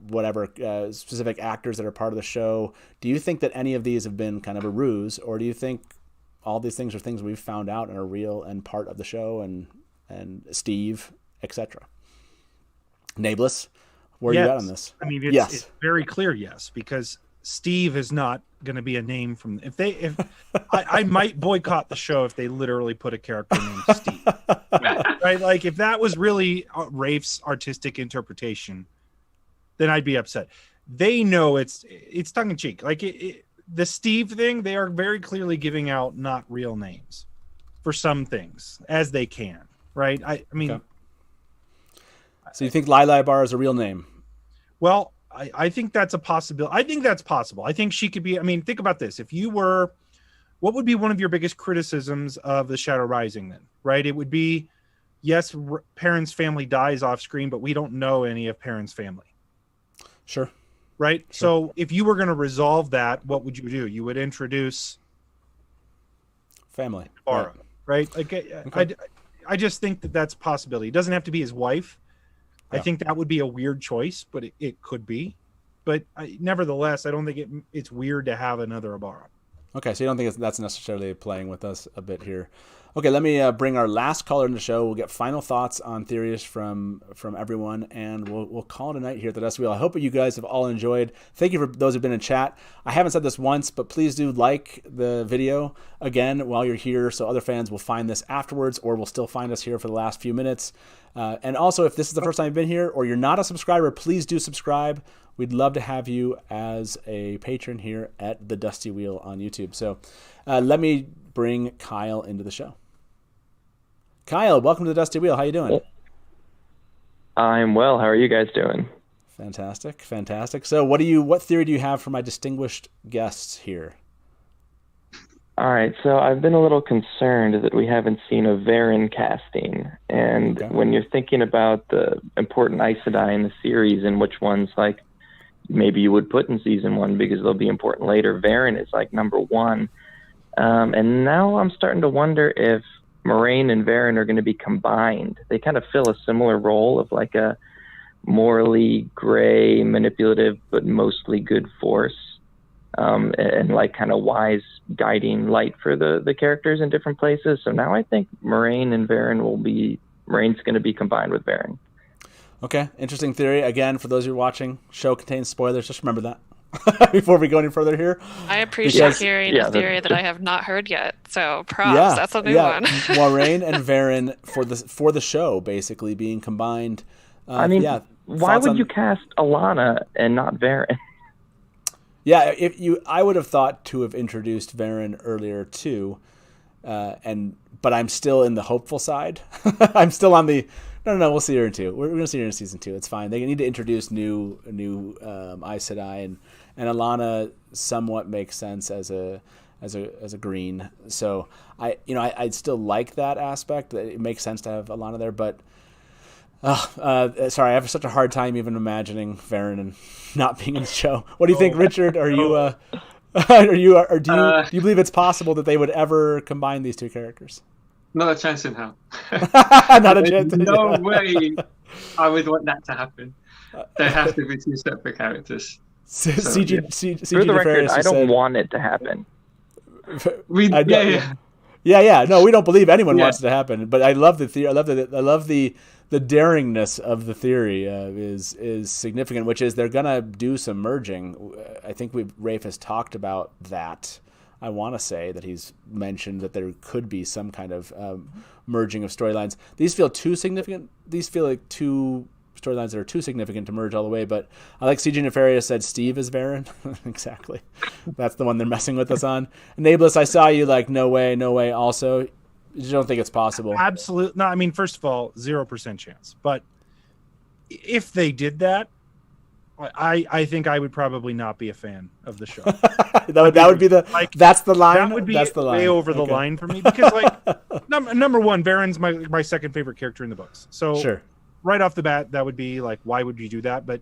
whatever specific actors that are part of the show? Do you think that any of these have been kind of a ruse, or do you think all these things are things we've found out and are real and part of the show and Steve, etc.? Nae'blis, where are you at on this? I mean, it's very clear, yes, because Steve is not going to be a name from. I might boycott the show if they literally put a character named Steve. Right? Like if that was really Rafe's artistic interpretation, then I'd be upset. They know it's tongue in cheek. Like the Steve thing, they are very clearly giving out not real names. for some things as they can, right? I mean, Okay. So you think Layla Bar is a real name? well, I think that's a possibility. I think that's possible. I think she could be. I mean, think about this. If you were, what would be one of your biggest criticisms of the Shadow Rising then, right? It would be, yes, Perrin's family dies off screen, but we don't know any of Perrin's family. Sure. Right? Sure. So if you were going to resolve that, what would you do? You would introduce Family. Sara, right? Like, Okay. I just think that that's a possibility. It doesn't have to be his wife. I Yeah. think that would be a weird choice, but it could be. But nevertheless, I don't think it's weird to have another Abara. Okay, so you don't think that's necessarily playing with us a bit here. Okay, let me bring our last caller in the show. We'll get final thoughts on theories from everyone, and we'll call it a night here at the Dusty Wheel. I hope you guys have all enjoyed. Thank you for those who've been in chat. I haven't said this once, but please do like the video again while you're here, so other fans will find this afterwards, or will still find us here for the last few minutes. And also, if this is the first time you've been here, or you're not a subscriber, please do subscribe. We'd love to have you as a patron here at the Dusty Wheel on YouTube. So let me bring Kyle into the show. Kyle, welcome to the Dusty Wheel. How you doing? I'm well. How are you guys doing? Fantastic, fantastic. So what theory do you have for my distinguished guests here? All right, so I've been a little concerned that we haven't seen a Verin casting. And Okay. when you're thinking about the important Aes Sedai in the series and which ones, like, maybe you would put in season 1 because they'll be important later, Verin is, like, number 1. And now I'm starting to wonder if Moiraine and Verin are going to be combined. They kind of fill a similar role of, like, a morally gray, manipulative, but mostly good force. And like kind of wise guiding light for the characters in different places. So now I think Moiraine and Verin Moiraine's going to be combined with Verin. Okay, interesting theory. Again, for those who are watching, show contains spoilers. Just remember that before we go any further here. I appreciate hearing a theory that I have not heard yet. So props. That's a new one. Moiraine and Verin for the show basically being combined. I mean, why would you cast Alana and not Verin? Yeah, I would have thought to have introduced Verin earlier too, but I'm still in the hopeful side. I'm still on the no. We'll see her in 2. We're going to see her in season 2. It's fine. They need to introduce new Aes Sedai, and Alana somewhat makes sense as a green. So I'd still like that aspect. It makes sense to have Alana there, but. Sorry, I have such a hard time even imagining Verin and not being in the show. What do you think, Richard? Are you, do you believe it's possible that they would ever combine these 2 characters? Not a chance in hell. Not a chance. No way I would want that to happen. They have to be 2 separate characters. CG For the record, I don't want it to happen. Yeah. No, we don't believe anyone wants it to happen. But I love the theory. I love the daringness of the theory is significant, which is they're gonna do some merging. I think Rafe has talked about that. I want to say that he's mentioned that there could be some kind of merging of storylines. These feel too significant. These feel like 2 storylines that are too significant to merge all the way. But I like CG Nefarious said Steve is Verin. Exactly. That's the one they're messing with us on. Nae'blis, I saw you like no way. Also. You don't think it's possible? Absolutely. No, I mean, first of all, 0% chance. But if they did that, I think I would probably not be a fan of the show. that would be that's the line. That would be that's the line. way over the line for me because, like, number one, Verin's my second favorite character in the books. So sure. Right off the bat, that would be like, why would you do that? But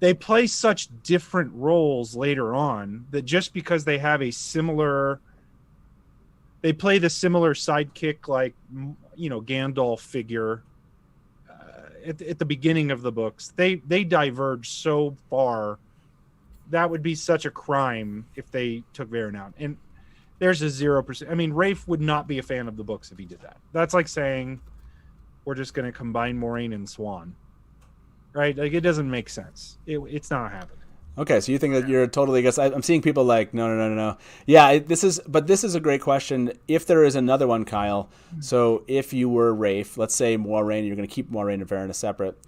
they play such different roles later on that just because they have they play the similar sidekick, like, Gandalf figure at the beginning of the books. They diverge so far. That would be such a crime if they took Verin out. And there's a 0%. I mean, Rafe would not be a fan of the books if he did that. That's like saying we're just going to combine Moiraine and Swan, right? Like, it doesn't make sense. It's not happening. Okay, so you think that you're totally against. I'm seeing people like, no. Yeah, this is a great question. If there is another one, Kyle, so if you were Rafe, let's say Moiraine, you're going to keep Moiraine and Verin as separate.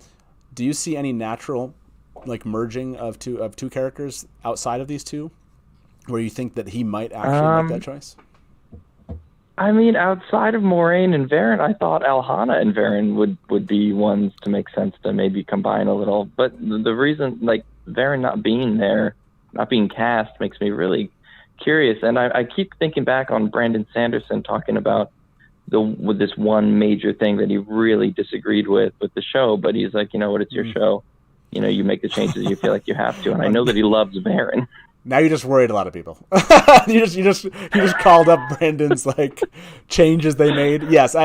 Do you see any natural, like, merging of two characters outside of these 2, where you think that he might actually make that choice? I mean, outside of Moiraine and Verin, I thought Alhana and Verin would be ones to make sense to maybe combine a little. But the reason, like, Verin not being there, not being cast, makes me really curious. And I keep thinking back on Brandon Sanderson talking about with this one major thing that he really disagreed with the show. But he's like, you know what, it's your show. You know, you make the changes you feel like you have to. And I know that he loves Verin. Now you just worried a lot of people. you just called up Brandon's like changes they made. Yes,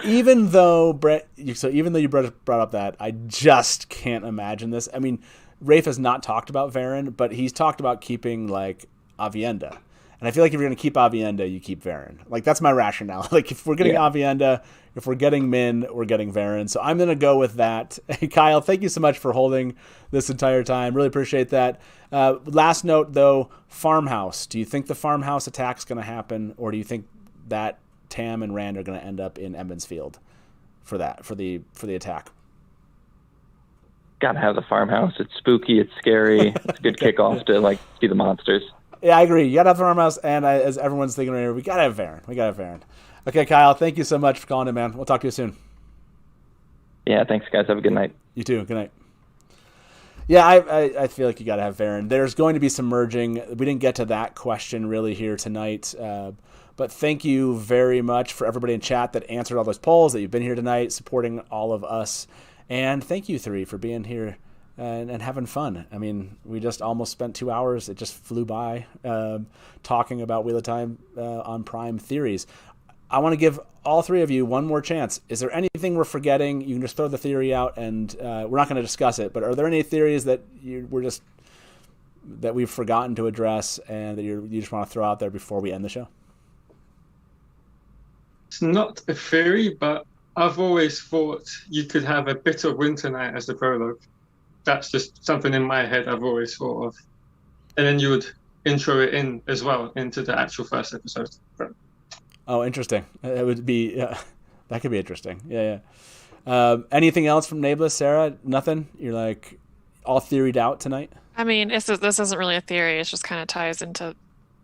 even though you brought up that, I just can't imagine this. I mean, Rafe has not talked about Verin, but he's talked about keeping like Avienda. And I feel like if you're going to keep Avienda, you keep Verin. Like, that's my rationale. Like, if we're getting Avienda, if we're getting Min, we're getting Verin. So I'm going to go with that. Hey, Kyle, thank you so much for holding this entire time. Really appreciate that. Last note, though, Farmhouse. Do you think the Farmhouse attack's going to happen, or do you think that Tam and Rand are going to end up in Emond's Field for the attack? Gotta have the Farmhouse. It's spooky. It's scary. It's a good kickoff to like see the monsters. Yeah, I agree. You got to have the Farmhouse, and as everyone's thinking right here, we got to have Verin. Okay, Kyle, thank you so much for calling in, man. We'll talk to you soon. Yeah, thanks, guys. Have a good night. You too. Good night. Yeah, I feel like you got to have Verin. There's going to be some merging. We didn't get to that question really here tonight, but thank you very much for everybody in chat that answered all those polls, that you've been here tonight supporting all of us. And thank you, Three, for being here and having fun. I mean, we just almost spent 2 hours. It just flew by talking about Wheel of Time on Prime theories. I want to give all three of you one more chance. Is there anything we're forgetting? You can just throw the theory out, and we're not going to discuss it. But are there any theories that we've forgotten to address and that you just want to throw out there before we end the show? It's not a theory, but I've always thought you could have a bit of Winter Night as the prologue. That's just something in my head I've always thought of. And then you would intro it in as well into the actual first episode. Oh, interesting. It would be that could be interesting. Yeah. Anything else from Nae'blis, Sara? Nothing? You're like all theoried out tonight? I mean, this isn't really a theory. It just kind of ties into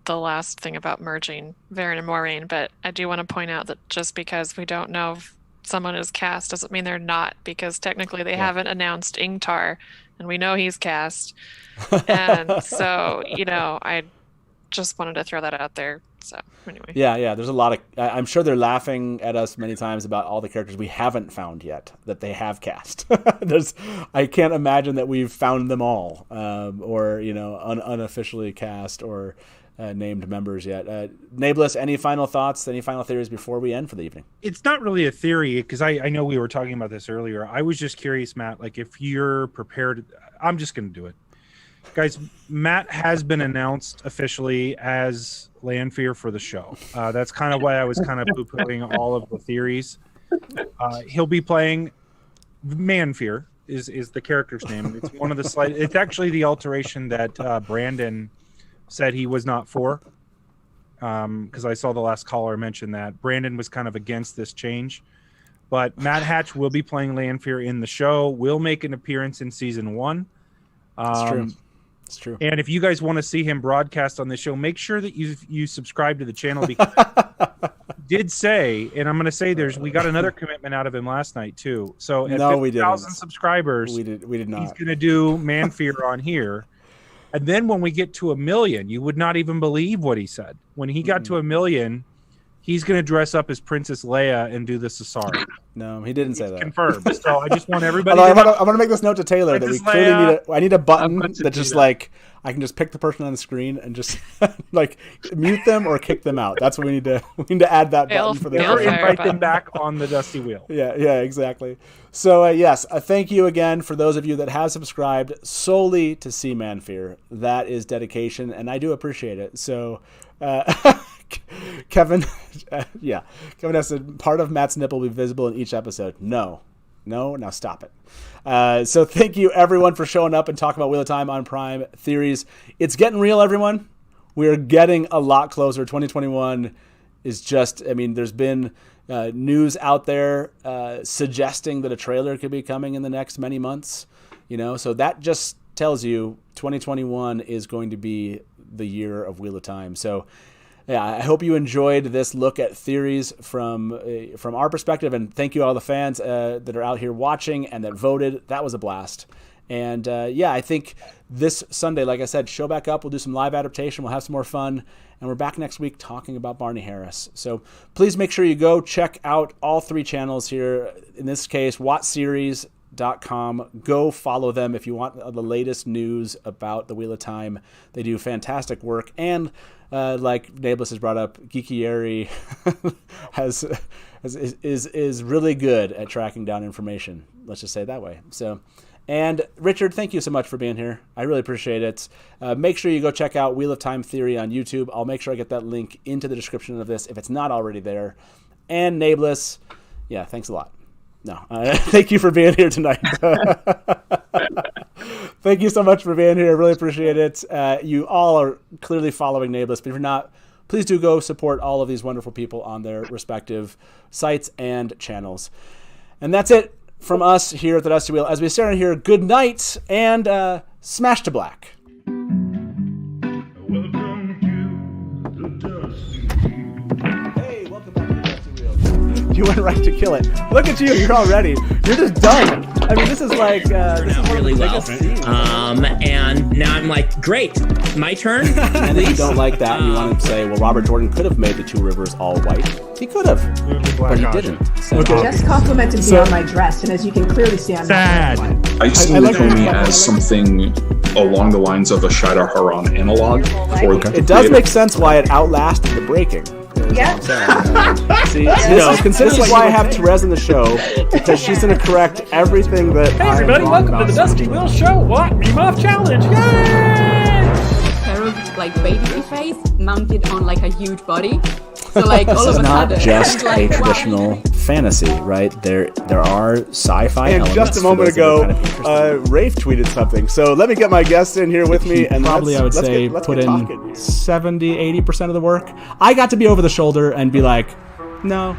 the last thing about merging Verin and Moiraine. But I do want to point out that just because we don't know if someone is cast doesn't mean they're not, because technically they haven't announced Ingtar, and we know he's cast. And so, I just wanted to throw that out there. So anyway. Yeah. There's a lot of. I'm sure they're laughing at us many times about all the characters we haven't found yet that they have cast. I can't imagine that we've found them all, or unofficially cast or named members yet. Nae'blis, any final thoughts? Any final theories before we end for the evening? It's not really a theory, because I know we were talking about this earlier. I was just curious, Matt. Like, if you're prepared, I'm just going to do it. Guys, Matt has been announced officially as Lanfear for the show. That's kind of why I was kind of poo-pooing all of the theories. He'll be playing Manfear is the character's name. It's one of the it's actually the alteration that Brandon said he was not for, because I saw the last caller mention that Brandon was kind of against this change. But Matt Hatch will be playing Lanfear in the show. Will make an appearance in season 1. It's true. And if you guys want to see him broadcast on this show, make sure that you subscribe to the channel, because did say, and I'm going to say we got another commitment out of him last night too. So at 50,000 subscribers, we did not. He's going to do Manfear on here. And then when we get to 1 million, you would not even believe what he said. When he got to 1 million, he's going to dress up as Princess Leia and do the Sasari. No, he didn't say that. Confirmed. So I just want everybody. I'm going to make this note to Taylor that we clearly I need a button that just like I can just pick the person on the screen and just like mute them or kick them out. That's what we need to add that button for the invite them back on the Dusty Wheel. Yeah, exactly. So yes, thank you again for those of you that have subscribed solely to see Manfear. That is dedication, and I do appreciate it. So. Kevin has said part of Matt's nipple will be visible in each episode. No, now stop it. So thank you everyone for showing up and talking about Wheel of Time on Prime theories. It's getting real, everyone. We are getting a lot closer. 2021 is just, there's been news out there suggesting that a trailer could be coming in the next many months, so that just tells you 2021 is going to be the year of Wheel of Time. So yeah, I hope you enjoyed this look at theories from our perspective, and thank you all the fans that are out here watching and that voted. That was a blast. And yeah, I think this Sunday, like I said, show back up. We'll do some live adaptation. We'll have some more fun. And we're back next week talking about Barney Harris. So please make sure you go check out all 3 channels here. In this case, WoTSeries.com. Go follow them if you want the latest news about the Wheel of Time. They do fantastic work. And like Nae'blis has brought up, Geekieri is really good at tracking down information. Let's just say it that way. So. And Richard, thank you so much for being here. I really appreciate it. Make sure you go check out Wheel of Time Theory on YouTube. I'll make sure I get that link into the description of this if it's not already there. And Nae'blis, yeah, thanks a lot. No, thank you for being here tonight. Thank you so much for being here. I really appreciate it. You all are clearly following Nae'blis, but if you're not, please do go support all of these wonderful people on their respective sites and channels. And that's it from us here at the Dusty Wheel. As we start here, good night and smash to black. Welcome to the Dusty Wheel. Hey, welcome back to the Dusty Wheel. You went right to kill it. Look at you, you're all ready. You're just done. I mean, this is like this is one really of the well. biggest scenes. And now I'm like, great, my turn. And if you don't like that, you want to say, well, Robert Jordan could have made the 2 rivers all white. He could have, but he didn't. So, Just complimented me on my dress, and as you can clearly see, I'm Sad. not white. I see the Comey as something along the lines of a Shadow Haran analog. It does make sense why it outlasted the breaking. Yeah. See, this is why I have Therese in the show, because she's going to correct everything that. Hey everybody, welcome to the Dusty Wheel Show. What? Meme Off Challenge. Yay! Like baby face mounted on like a huge body. So like This all is of a not sudden, just it's like, a traditional fantasy, right? There are sci-fi And elements. just a moment for those that ago, are kind of Rafe tweeted something. So let me get my guests in here with me, and Probably, I would say, put in 70-80% of the work. I got to be over the shoulder and be like, no,